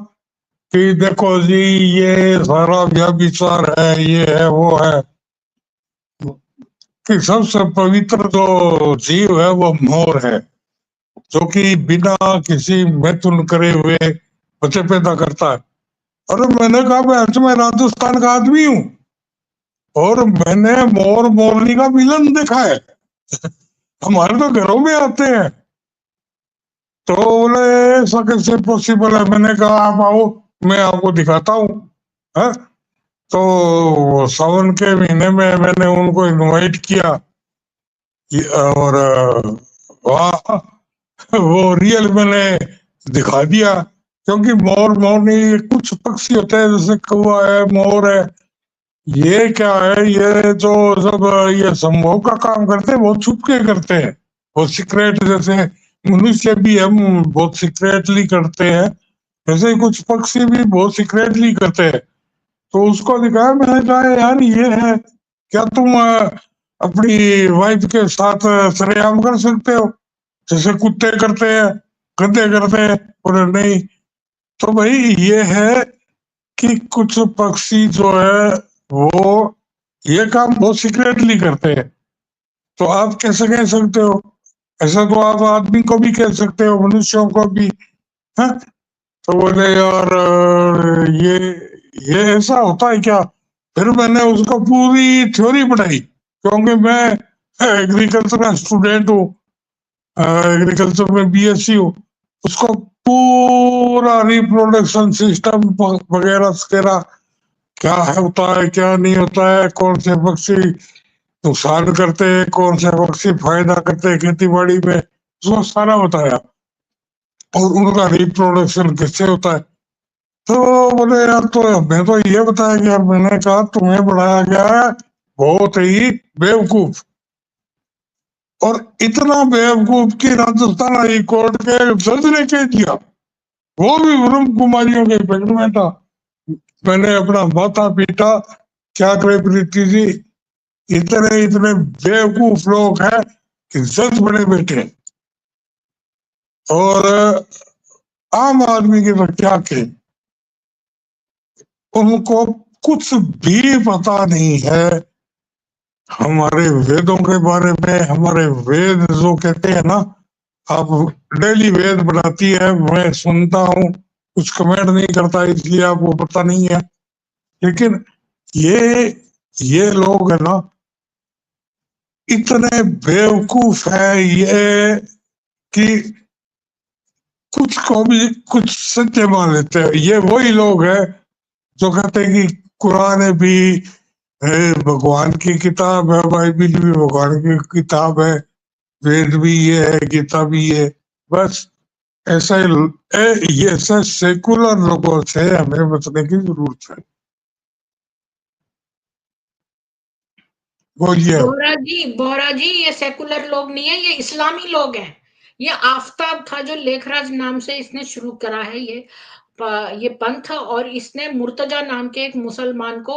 कि देखो जी, ये सारा व्यभिचार है, ये है वो है, कि सबसे पवित्र जो जीव है वो मोर है, जो कि बिना किसी मैथुन करे हुए बच्चे पैदा करता है। और मैंने कहा मैं राजस्थान का आदमी हूँ और मैंने मोर मोरनी का मिलन देखा है, हमारे तो घरों में आते हैं। तो बोले ऐसा कैसे पॉसिबल है? मैंने कहा आप आओ, मैं आपको दिखाता हूँ। तो सावन के महीने में मैंने उनको इनवाइट किया, और वहाँ वो रियल मैंने दिखा दिया। क्योंकि मोर मोरनी कुछ पक्षी होते हैं, जैसे कौवा है, मोर है, ये क्या है, ये जो सब ये समूह का काम करते हैं बहुत छुप के करते हैं, बहुत सीक्रेट, जैसे मनुष्य भी हम बहुत सीक्रेटली करते हैं, वैसे ही कुछ पक्षी भी बहुत सीक्रेटली करते हैं। तो उसको दिखाया, मैंने कहा यार ये है क्या, तुम अपनी वाइफ के साथ सरेआम कर सकते हो जैसे कुत्ते करते हैं, गधे करते हैं? बोले नहीं। तो भाई ये है कि कुछ पक्षी जो है वो ये काम बहुत सीक्रेटली करते हैं। तो आप कैसे कह सकते हो? ऐसा तो आप आदमी को भी कह सकते हो, मनुष्यों को भी है। तो बोले यार ये ऐसा होता है क्या? फिर मैंने उसको पूरी थ्योरी पढ़ाई, क्योंकि मैं एग्रीकल्चर का स्टूडेंट हूँ, एग्रीकल्चर में बीएससी हूँ। उसको पूरा रिप्रोडक्शन सिस्टम वगैरह वगैरह, क्या होता है क्या नहीं होता है, कौन से पक्षी नुकसान करते हैं, कौन से पक्षी फायदा करते हैं खेती बाड़ी में, उसको सारा बताया। और उनका रिप्रोडक्शन कैसे होता है। तो बोले यार, तो मैं तो ये बताया गया, मैंने कहा तुम्हें बढ़ाया गया है बहुत ही बेवकूफ, और इतना बेवकूफ कि राजस्थान हाई कोर्ट के जज ने कह दिया, वो भी ब्रह्म कुमारियों के पेट में था। मैंने अपना माथा पीटा, क्या करे प्रीति जी, इतने इतने बेवकूफ लोग हैं कि जज बड़े बैठे हैं। और आम आदमी के तो क्या कहे, उनको कुछ भी पता नहीं है हमारे वेदों के बारे में। हमारे वेद जो कहते हैं ना, आप डेली वेद बनाती है, मैं सुनता हूँ, कुछ कमेंट नहीं करता इसलिए आपको पता नहीं है, लेकिन ये लोग है ना, इतने बेवकूफ है ये कि कुछ को भी कुछ सत्य मान लेते हैं। ये वही लोग हैं जो कहते हैं कि कुरान भी भगवान की किताब है, बाइबिल भी भगवान की किताब है, वेद भी ये है, गीता भी ये। बस ऐसा ये ऐसे सेकुलर लोगों से हमें बचने की जरूरत है। बोलिए। बोरा जी, ये सेकुलर लोग नहीं है, ये इस्लामी लोग हैं। ये आफ्ताब था जो लेखराज नाम से इसने शुरू करा है ये पंथ, और इसने मुर्तजा नाम के एक मुसलमान को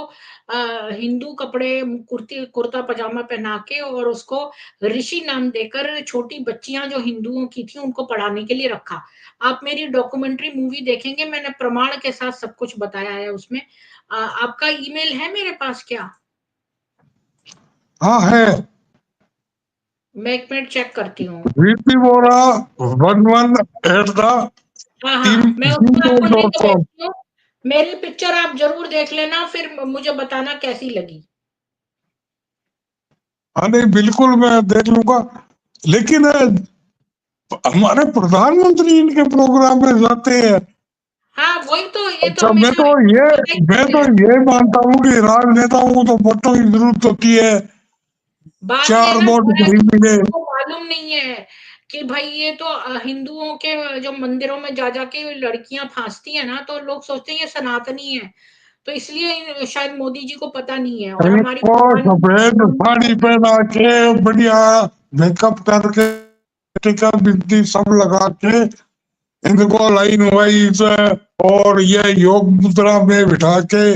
हिंदू कपड़े कुर्ता पजामा पहना के और उसको ऋषि नाम देकर छोटी बच्चियां जो हिंदुओं की थी उनको पढ़ाने के लिए रखा। आप मेरी डॉक्यूमेंट्री मूवी देखेंगे, मैंने प्रमाण के साथ सब कुछ बताया है उसमें। आपका ईमेल है मेरे पास क्या? हाँ है, मैं एक मिनट चेक करती हूँ। वीपी बोरा 11 हाँ हाँ, मैं उसमें आपको लिंक @gmail.com। भेजती हूँ। मेरी पिक्चर आप जरूर देख लेना, फिर मुझे बताना कैसी लगी। हाँ नहीं, बिल्कुल मैं देख लूंगा, लेकिन हमारे प्रधानमंत्री इनके प्रोग्राम में जाते हैं। हाँ वही तो, ये तो अच्छा, हमेशा पता ही मैं नहीं तो है। ये मानता हूँ कि राजनेताओं को तो वोटों की जरूरत होती है, बात ये 4 ना वोट सर है, नहीं मिले। उनको मालूम नहीं है कि भाई ये तो हिंदुओं के जो मंदिरों में जा जाके लड़कियां फांसती है ना, तो लोग सोचते हैं ये सनातनी है, तो इसलिए शायद मोदी जी को पता नहीं है। और हमारी इनको सफेद साड़ी पहना के, बढ़िया मेकअप करके, टीका बिंदी सब लगा के, इनको लाइन वाइज और ये योग मुद्रा में बिठा के,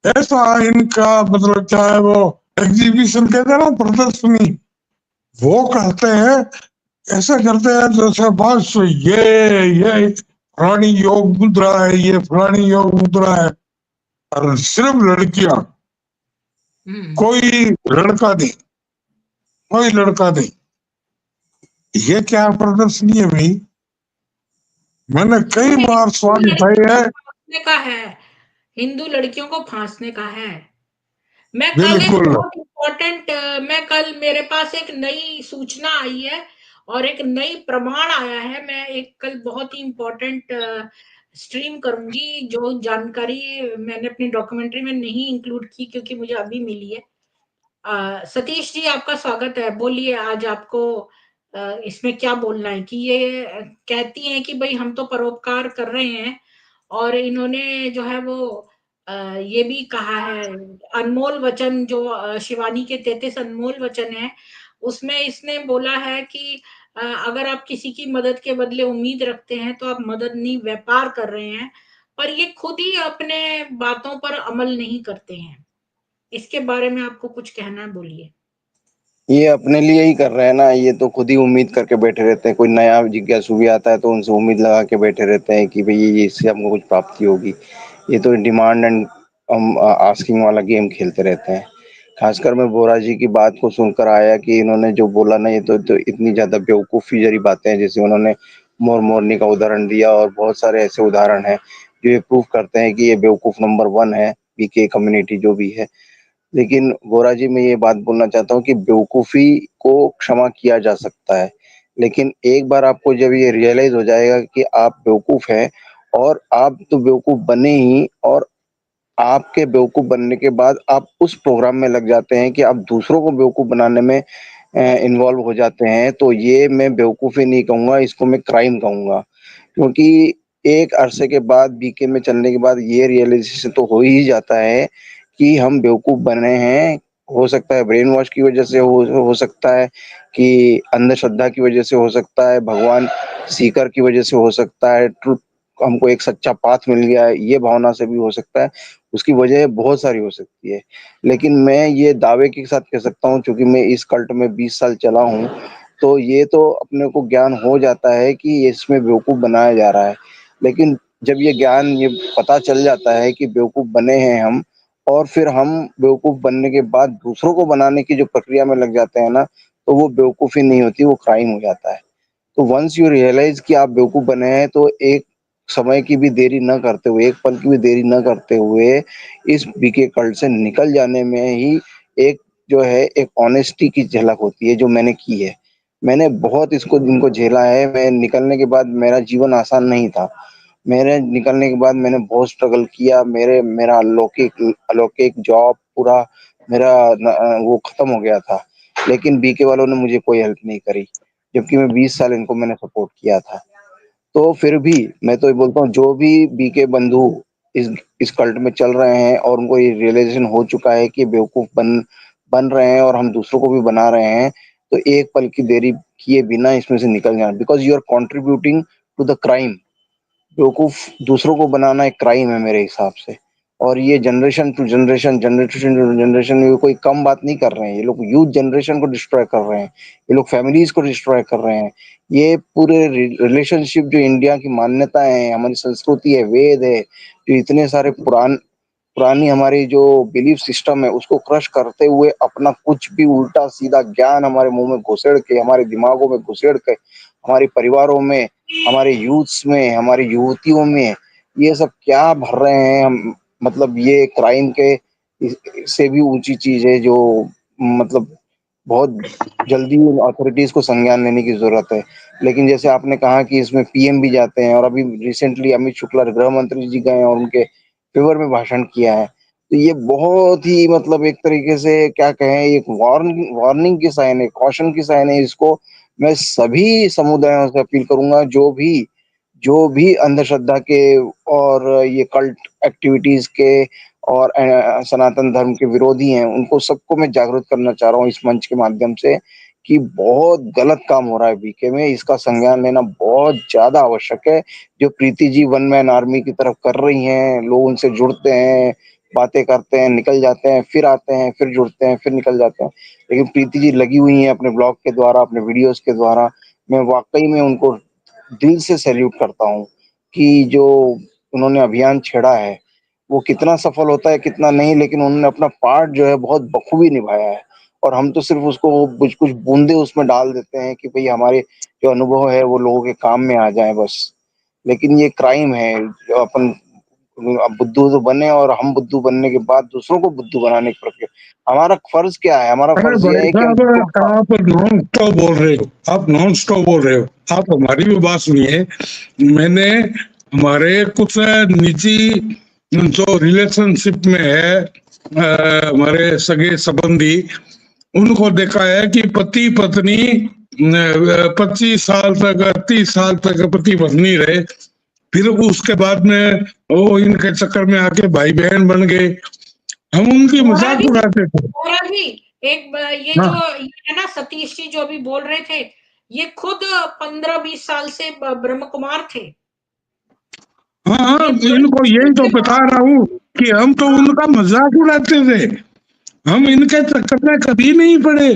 ऐसा इनका मतलब क्या है, वो एग्जीबिशन कहते हैं ना, प्रदर्शनी, वो करते हैं। ऐसा करते हैं जैसे बस ये फलानी योग मुद्रा है, ये फलानी योग मुद्रा है, और सिर्फ लड़कियां, कोई लड़का नहीं, कोई लड़का नहीं। ये क्या प्रदर्शनी है भाई? मैंने कई बार सवाल उठाए है। फांसने का है, हिंदू लड़कियों को फांसने का है। मैं कल एक बिल्कुल। बहुत इम्पोर्टेंट मैं कल मेरे पास एक नई सूचना आई है और एक नई प्रमाण आया है। मैं एक कल बहुत ही इम्पोर्टेंट स्ट्रीम करूंगी, जो जानकारी मैंने अपनी डॉक्यूमेंट्री में नहीं इंक्लूड की क्योंकि मुझे अभी मिली है। सतीश जी आपका स्वागत है, बोलिए आज आपको इसमें क्या बोलना है। कि ये कहती हैं कि भाई हम तो परोपकार कर रहे हैं, और इन्होंने जो है वो ये भी कहा है, अनमोल वचन जो शिवानी के 33 अनमोल वचन है, उसमें इसने बोला है कि अगर आप किसी की मदद के बदले उम्मीद रखते हैं तो आप मदद नहीं, व्यापार कर रहे हैं। पर ये खुद ही अपने बातों पर अमल नहीं करते हैं। इसके बारे में आपको कुछ कहना है, बोलिए। ये अपने लिए ही कर रहे हैं ना, ये तो खुद ही उम्मीद करके बैठे रहते हैं। कोई नया जिज्ञासु भी आता है तो उनसे उम्मीद लगा के बैठे रहते हैं कि भाई ये इससे हमको कुछ प्राप्ति होगी। ये तो डिमांड एंड आस्किंग वाला गेम खेलते रहते हैं। खासकर मैं बोरा जी की बात को सुनकर आया कि इन्होंने जो बोला ना, ये तो इतनी ज़्यादा बेवकूफ़ी जरी बातें हैं। जैसे उन्होंने मोरनी का उदाहरण दिया, और बहुत सारे ऐसे उदाहरण हैं जो ये प्रूव करते हैं कि ये बेवकूफ़ नंबर 1 है, पीके कम्युनिटी जो भी है। लेकिन वोरा जी, मैं ये बात बोलना चाहता हूँ कि बेवकूफ़ी को क्षमा किया जा सकता है, लेकिन एक बार आपको जब ये रियलाइज़ हो जाएगा कि आप बेवकूफ़ हैं, और आप तो बेवकूफ़ बने ही, और आपके बेवकूफ़ बनने के बाद आप उस प्रोग्राम में लग जाते हैं कि आप दूसरों को बेवकूफ़ बनाने में इन्वॉल्व हो जाते हैं, तो ये मैं बेवकूफ़ी नहीं कहूँगा, इसको मैं क्राइम कहूँगा। क्योंकि एक अरसे के बाद बीके में चलने के बाद ये रियलाइजेशन तो हो ही जाता है कि हम बेवकूफ़ बने हैं। हो सकता है ब्रेन वॉश की वज़ह से हो सकता है कि अंधश्रद्धा की वज़ह से हो सकता है, भगवान सीकर की वज़ह से हो सकता है, ट्रुथ हमको एक सच्चा पाथ मिल गया है, ये भावना से भी हो सकता है। उसकी वजह बहुत सारी हो सकती है। लेकिन मैं ये दावे के साथ कह सकता हूँ, चूँकि मैं इस कल्ट में 20 साल चला हूँ, तो ये तो अपने को ज्ञान हो जाता है कि इसमें बेवकूफ़ बनाया जा रहा है। लेकिन जब ये ज्ञान ये पता चल जाता है कि बेवकूफ़ बने हैं हम, और फिर हम बेवकूफ़ बनने के बाद दूसरों को बनाने की जो प्रक्रिया में लग जाते हैं ना, तो वो बेवकूफ़ी नहीं होती, वो क्राइम हो जाता है। तो वंस यू रियलाइज़ कि आप बेवकूफ़ बने हैं, तो एक समय की भी देरी न करते हुए, एक पल की भी देरी न करते हुए, इस बीके कल्ट से निकल जाने में ही एक जो है एक ऑनेस्टी की झलक होती है, जो मैंने की है। मैंने बहुत इनको झेला है। मैं निकलने के बाद मेरा जीवन आसान नहीं था। मेरे निकलने के बाद मैंने बहुत स्ट्रगल किया। मेरा अलौकिक जॉब पूरा मेरा वो खत्म हो गया था। लेकिन बीके वालों ने मुझे कोई हेल्प नहीं करी, जबकि मैं 20 साल इनको मैंने सपोर्ट किया था। तो फिर भी मैं तो ये बोलता हूँ, जो भी बीके बंधु इस कल्ट में चल रहे हैं और उनको ये रियलाइज़ेशन हो चुका है कि बेवकूफ़ बन रहे हैं और हम दूसरों को भी बना रहे हैं, तो एक पल की देरी किए बिना इसमें से निकल जाना, because you are contributing to the crime. बेवकूफ़ दूसरों को बनाना एक क्राइम है मेरे हिसाब से। और ये जनरेशन टू जनरेशन ये कोई कम बात नहीं कर रहे हैं। ये लोग यूथ जनरेशन को डिस्ट्रॉय कर रहे हैं। ये लोग फैमिलीज़ को डिस्ट्रॉय कर रहे हैं। ये पूरे रिलेशनशिप जो इंडिया की मान्यताएँ हैं, हमारी संस्कृति है, वेद है, जो इतने सारे पुरानी हमारी जो बिलीफ सिस्टम है, उसको क्रश करते हुए अपना कुछ भी उल्टा-सीधा ज्ञान हमारे मुँह में घुसेड़ के, हमारे दिमागों में घुसेड़ के, हमारे परिवारों में, हमारे यूथ्स में, हमारी युवतियों में, ये सब क्या भर रहे हैं हम। मतलब ये क्राइम के से भी ऊँची चीज़ है, जो मतलब बहुत जल्दी अथॉरिटीज़ को संज्ञान लेने की ज़रूरत है। लेकिन जैसे आपने कहा कि इसमें पीएम भी जाते हैं, और अभी रिसेंटली अमित शुक्ला गृह मंत्री जी गए और उनके फ़ेवर में भाषण किया है। तो ये बहुत ही मतलब एक तरीके से क्या कहें, एक वार्निंग की साइन है, कॉशन की साइन है। इसको मैं सभी समुदायों से अपील करूँगा, जो भी अंधश्रद्धा के और ये कल्ट एक्टिविटीज़ के और सनातन धर्म के विरोधी हैं, उनको सबको मैं जागरूक करना चाह रहा हूँ इस मंच के माध्यम से, कि बहुत गलत काम हो रहा है बीके में। इसका संज्ञान लेना बहुत ज़्यादा आवश्यक है। जो Preeti ji one man army की तरफ कर रही हैं, लोग उनसे जुड़ते हैं, बातें करते हैं, निकल जाते हैं, फिर आते हैं, फिर जुड़ते हैं, फिर निकल जाते हैं। लेकिन प्रीति जी लगी हुई हैं अपने ब्लॉग के द्वारा, अपने वीडियोज़ के द्वारा। मैं वाक़ई में उनको दिल से सैल्यूट करता हूँ कि जो उन्होंने अभियान छेड़ा है, वो कितना सफल होता है, कितना नहीं, लेकिन उन्होंने अपना पार्ट जो है बहुत बखूबी निभाया है। और हम तो सिर्फ़ उसको कुछ-कुछ बूँदें उसमें डाल देते हैं कि भई हमारे जो अनुभव है वो लोगों के काम में आ जाएँ बस। लेकिन ये क्राइम है, जो अपन बुद्धू तो बने और हम बुद्धू बनने के बाद दूसरों को बुद्धू बनाने की प्रक्रिया। हमारा फ़र्ज़ क्या है? हमारा अरे फ़र्ज़ ये भाई है कि हम साहब, आप नॉन स्टॉप बोल रहे हो, आप नॉन स्टॉप बोल रहे हो। आप हमारी भी बात सुनिए। मैंने हमारे कुछ निजी जो रिलेशनशिप में है, हमारे सगे संबंधी, उनको देखा है कि पति पत्नी 25 साल तक 30 साल तक पति पत्नी रहे, फिर उसके बाद में वो इनके चक्कर में आके भाई बहन बन गए। हम उनकी मजाक उड़ाते थे। और भी ये हाँ, जो ये है ना, सतीश जी जो अभी बोल रहे थे, ये खुद 15-20 साल से ब्रह्म कुमार थे। हाँ, हाँ, ये इनको यही तो बता रहा हूँ कि हम तो उनका मजाक उड़ाते थे। हम इनके चक्कर में कभी नहीं पड़े।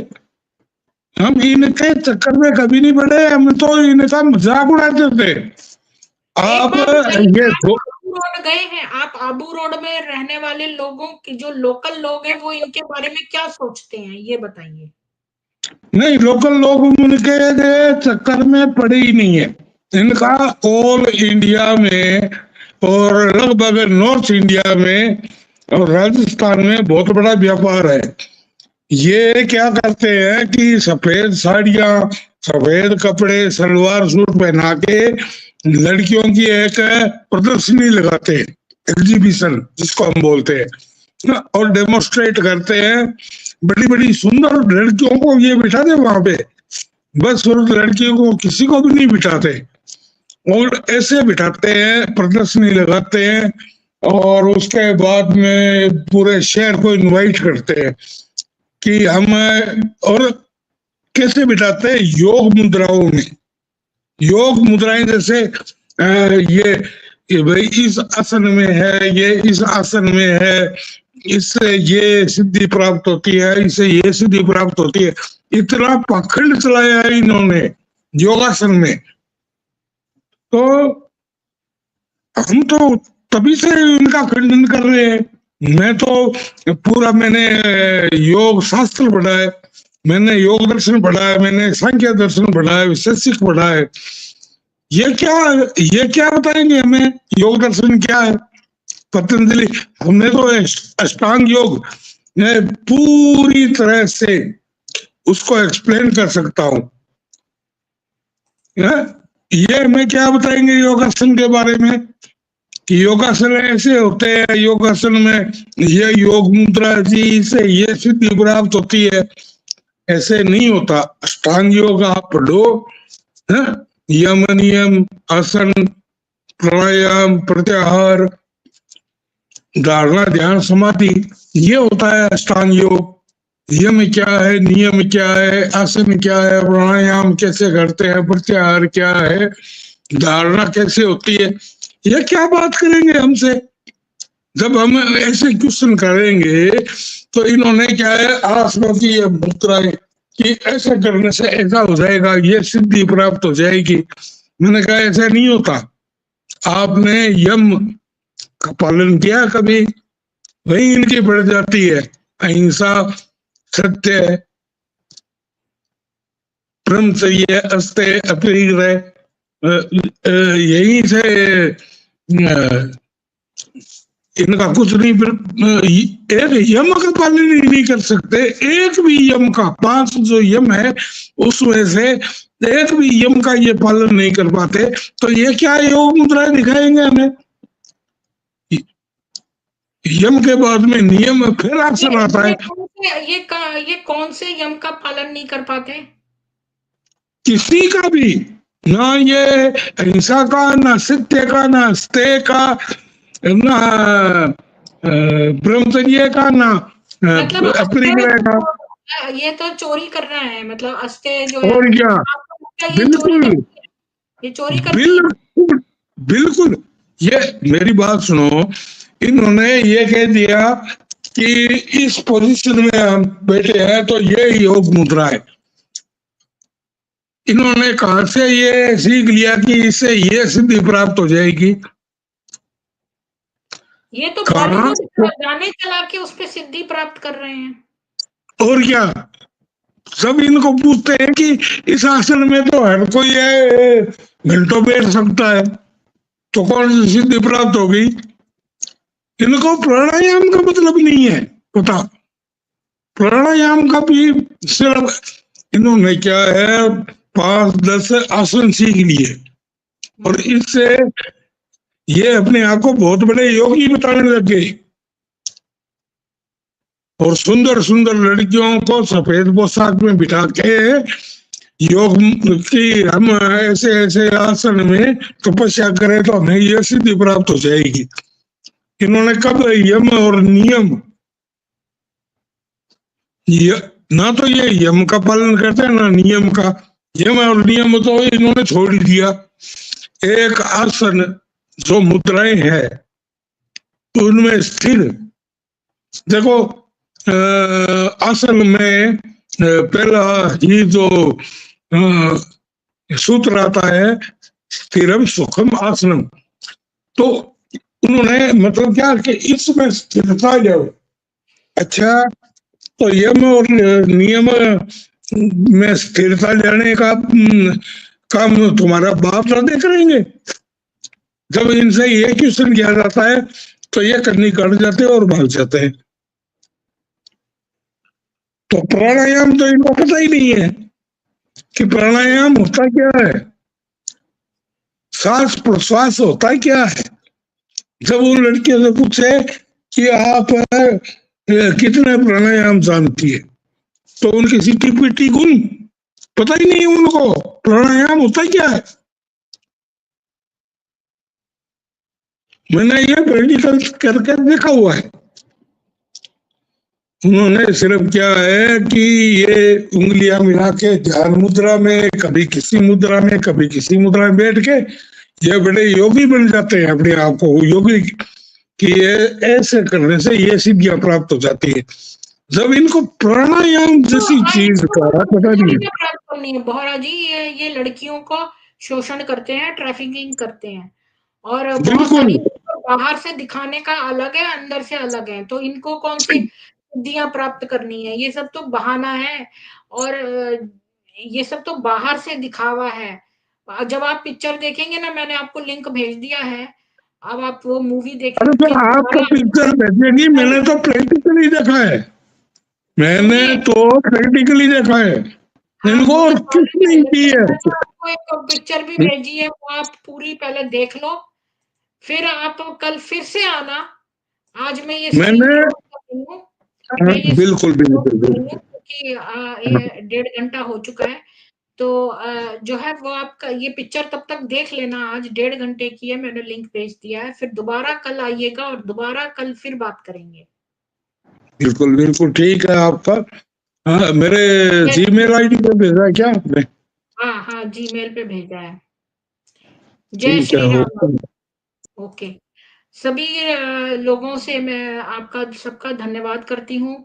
हम इनके चक्कर में कभी नहीं पड़े। हम तो इनका मजाक उड़ाते थे। एक आप बात बताइए, ये आप आबू रोड गए हैं? आप आबू रोड में रहने वाले लोगों की, जो लोकल लोग हैं, वो इनके बारे में क्या सोचते हैं, ये बताइए। नहीं, लोकल लोग उनके चक्कर में पड़े ही नहीं है। इनका ऑल इंडिया में और लगभग नॉर्थ इंडिया में और राजस्थान में बहुत बड़ा व्यापार है। ये क्या करते हैं कि सफेद साड़ियां, सफेद कपड़े, सलवार सूट पहना के लड़कियों की एक प्रदर्शनी लगाते हैं, एग्जीबिशन जिसको हम बोलते हैं, और डेमोस्ट्रेट करते हैं। बड़ी बड़ी सुंदर लड़कियों को ये बिठाते वहां पे, बस उन लड़कियों को किसी को भी नहीं बिठाते। और ऐसे बिठाते हैं, प्रदर्शनी लगाते हैं और उसके बाद में पूरे शहर को इनवाइट करते हैं कि हम, और कैसे बिठाते हैं, योग मुद्राओं में। योग मुद्राएं जैसे ये भाई इस आसन में है, ये इस आसन में है, इससे ये सिद्धि प्राप्त होती है, इससे ये सिद्धि प्राप्त होती है। इतना पाखंड चलाया है इन्होंने योगासन में। तो हम तो तभी से इनका खंडन कर रहे हैं। मैं तो पूरा, मैंने योग शास्त्र पढ़ा है, मैंने योग दर्शन पढ़ा है, मैंने सांख्य दर्शन पढ़ा है, वैशेषिक पढ़ा है। ये क्या बताएंगे हमें योग दर्शन क्या है? पतंजलि, हमने तो अष्टांग योग मैं पूरी तरह से उसको एक्सप्लेन कर सकता हूँ। ये हमें क्या बताएंगे योगासन के बारे में कि योगासन ऐसे होते हैं, योगासन में ये योग मुद्रा जी से ये सिद्धि प्राप्त होती है। ऐसे नहीं होता। अष्टांग योग आप पढ़ो, यम नियम, आसन, प्राणायाम, प्रत्याहार, धारणा, ध्यान, समाधि, ये होता है अष्टांग योग। यम क्या है, नियम क्या है, आसन क्या है, प्राणायाम कैसे करते हैं, प्रत्याहार क्या है, धारणा कैसे होती है। ये क्या बात करेंगे हमसे? जब हम ऐसे क्वेश्चन करेंगे तो इन्होंने क्या है, आसनों की ये मुद्राएं कि ऐसा करने से ऐसा हो जाएगा, ये सिद्धि प्राप्त हो जाएगी। मैंने कहा ऐसा नहीं होता। आपने यम का पालन किया कभी? वही इनकी बढ़ जाती है। अहिंसा, सत्य, ब्रह्मचर्य, अस्तेय, अपरिग्रह, यही से इनका कुछ नहीं। एक यम का पालन ही नहीं कर सकते। एक भी यम का, 5 जो यम है उसमें से एक भी यम का ये पालन नहीं कर पाते। तो ये क्या योग मुद्राएं दिखाएंगे हमें? यम के बाद में नियम, फिर आसन आता है। ये कौन से यम का पालन नहीं कर पाते? किसी का भी, ना ये अहिंसा का, ना सत्य का, ना अस्तेय का, ना ब्रह्मचर्य का, ना मतलब अपरिग्रह का। ये तो चोरी कर रहा है, मतलब अस्तेय जो और है, क्या, ये बिल्कुल चोरी करती है। बिल्कुल बिल्कुल। ये मेरी बात सुनो, इन्होंने ये कह दिया कि इस पोजीशन में हम बैठे हैं तो ये योग मुद्रा है। इन्होंने कहा से ये सीख लिया कि इससे ये सिद्धि प्राप्त हो जाएगी? ये तो बॉलीवुड गाने चला के उस पे सिद्धि प्राप्त कर रहे हैं। और क्या, सब इनको पूछते हैं कि इस आसन में तो हर कोई है, घंटों बैठ सकता है, तो कौन सी सिद्धि प्राप्त हो गई? इनको प्राणायाम का मतलब नहीं है पता। प्राणायाम का भी सिर्फ इन्होंने क्या है, 5-10 आसन सीख लिए और इससे ये अपने आप को बहुत बड़े योगी बताने लग गए। और सुंदर सुंदर लड़कियों को सफेद पोशाक में बिठा के योग की, हम ऐसे ऐसे आसन में तपस्या करें तो हमें ये सिद्धि प्राप्त हो जाएगी। इन्होंने कब यम और नियम, ना तो ये यम का पालन करते हैं ना नियम का। यम और नियम तो इन्होंने छोड़ दिया। एक आसन जो मुद्राएं है उनमें स्थिर, देखो आसन में पहला ही जो सूत्र आता है, स्थिरम सुखम आसनम, तो उन्होंने मतलब क्या कि इसमें स्थिरता जाओ। अच्छा, तो यम और नियम में स्थिरता लेने का काम तुम्हारा बाप दादे करेंगे? जब इनसे ये क्वेश्चन किया जाता है तो ये करनी कर जाते हैं और भाग जाते हैं। तो प्राणायाम तो इनको पता ही नहीं है कि प्राणायाम होता क्या है, सांस प्रश्वास होता क्या है। जब उन लड़कियों से पूछे कि आप कितने प्राणायाम जानती है, तो उनकी सीटी पीटी गुम, पता ही नहीं उनको प्राणायाम होता क्या है। मैंने ये प्रैक्टिकल करके देखा हुआ है। उन्होंने सिर्फ क्या है कि ये उंगलियां मिला के ध्यान मुद्रा में, कभी किसी मुद्रा में, कभी किसी मुद्रा में बैठ के ये बड़े योगी बन जाते हैं अपने आप को योगी, कि ये ऐसे करने से ये सिद्धियां प्राप्त हो जाती है। जब इनको प्राणायाम जैसी हाँ, चीज इनको का पता नहीं। सिद्धियां प्राप्त करनी है बोहरा जी, ये लड़कियों को शोषण करते हैं, ट्रैफिकिंग करते हैं, और बहुत बिल्कुल सारी बाहर से दिखाने का अलग है, अंदर से अलग है। तो इनको कौन सी सिद्धियां प्राप्त करनी है? ये सब तो बहाना है, और ये सब तो बाहर से दिखावा है। जब आप पिक्चर देखेंगे ना, मैंने आपको लिंक भेज दिया है, अब आप वो मूवी देख अरे तो के आप तो दोबारा पिक्चर भेजेंगी, मैंने तो प्रैक्टिकली देखा है, मैंने सुनिए। तो प्रैक्टिकली देखा है हाँ, इनको, मुझे और मालूम किस है, नहीं की लेकिन है। मैंने आपको एक पिक्चर भी भेजी है, वो आप पूरी पहले देख लो, फिर आप कल फिर से आना। आज मैं ये स्ट्रीम मैंने क्लोज कर रही हूँ, मैं ये बिल्कुल स्ट्रीम क्लोज बिल्कुल कर रही हूँ, बिल्कुल। क्योंकि ये 1.5 घंटा हो चुका है। तो जो है वो आपका ये पिक्चर तब तक देख लेना, आज 1.5 घंटे की है, मैंने लिंक भेज दिया है, फिर दोबारा कल आइएगा और दोबारा कल फिर बात करेंगे। बिल्कुल बिल्कुल ठीक है आपका। हाँ, मेरे जय श्री जीमेल राम। आईडी पे भेजा है क्या आपने? हाँ हाँ, जीमेल पे भेजा है। जय ठीक है, श्री राम। ओके। ओके। सभी लोगों से मैं आपका सबका धन्यवाद करती हूँ।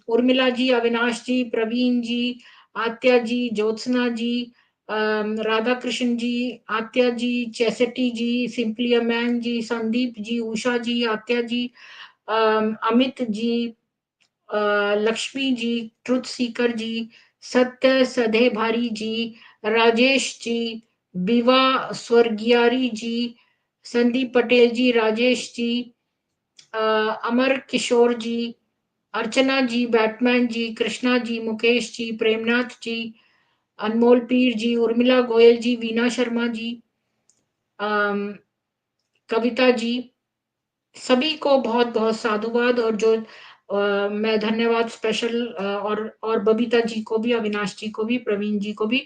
उर्मिला जी, अविनाश जी, प्रवीण जी, आत्या जी, ज्योत्सना जी, राधा कृष्ण जी, आत्या जी, चैसेटी जी, सिंपली अ मैन जी, संदीप जी, उषा जी, आत्या जी, अमित जी, लक्ष्मी जी, ट्रुथ सीकर जी, सत्य सधे भारी जी, राजेश जी, विवा स्वर्गियारी जी, संदीप पटेल जी, राजेश जी, अमर किशोर जी, अर्चना जी, बैटमैन जी, कृष्णा जी, मुकेश जी, प्रेमनाथ जी, अनमोल पीर जी, उर्मिला गोयल जी, वीना शर्मा जी, कविता जी, सभी को बहुत बहुत साधुवाद। और जो मैं धन्यवाद स्पेशल और बबीता जी को भी, अविनाश जी को भी, प्रवीण जी को भी,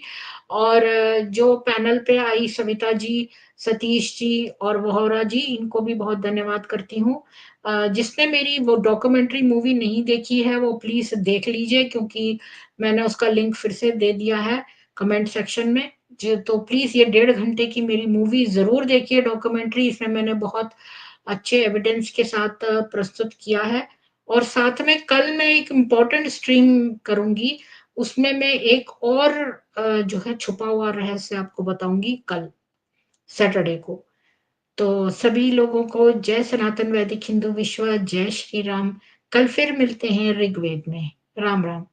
और जो पैनल पे आई सविता जी, सतीश जी और वोहरा जी, इनको भी बहुत धन्यवाद करती हूँ। जिसने मेरी वो डॉक्यूमेंट्री मूवी नहीं देखी है वो प्लीज देख लीजिए, क्योंकि मैंने उसका लिंक फिर से दे दिया है कमेंट सेक्शन में। तो प्लीज ये 1.5 घंटे की मेरी मूवी जरूर देखिए, डॉक्यूमेंट्री। इसमें मैंने बहुत अच्छे एविडेंस के साथ प्रस्तुत किया है। और साथ में कल मैं एक इम्पोर्टेंट स्ट्रीम करूंगी, उसमें मैं एक और जो है छुपा हुआ रहस्य आपको बताऊंगी कल सैटरडे को। तो सभी लोगों को जय सनातन वैदिक हिंदू विश्व, जय श्री राम। कल फिर मिलते हैं ऋग्वेद में। राम राम।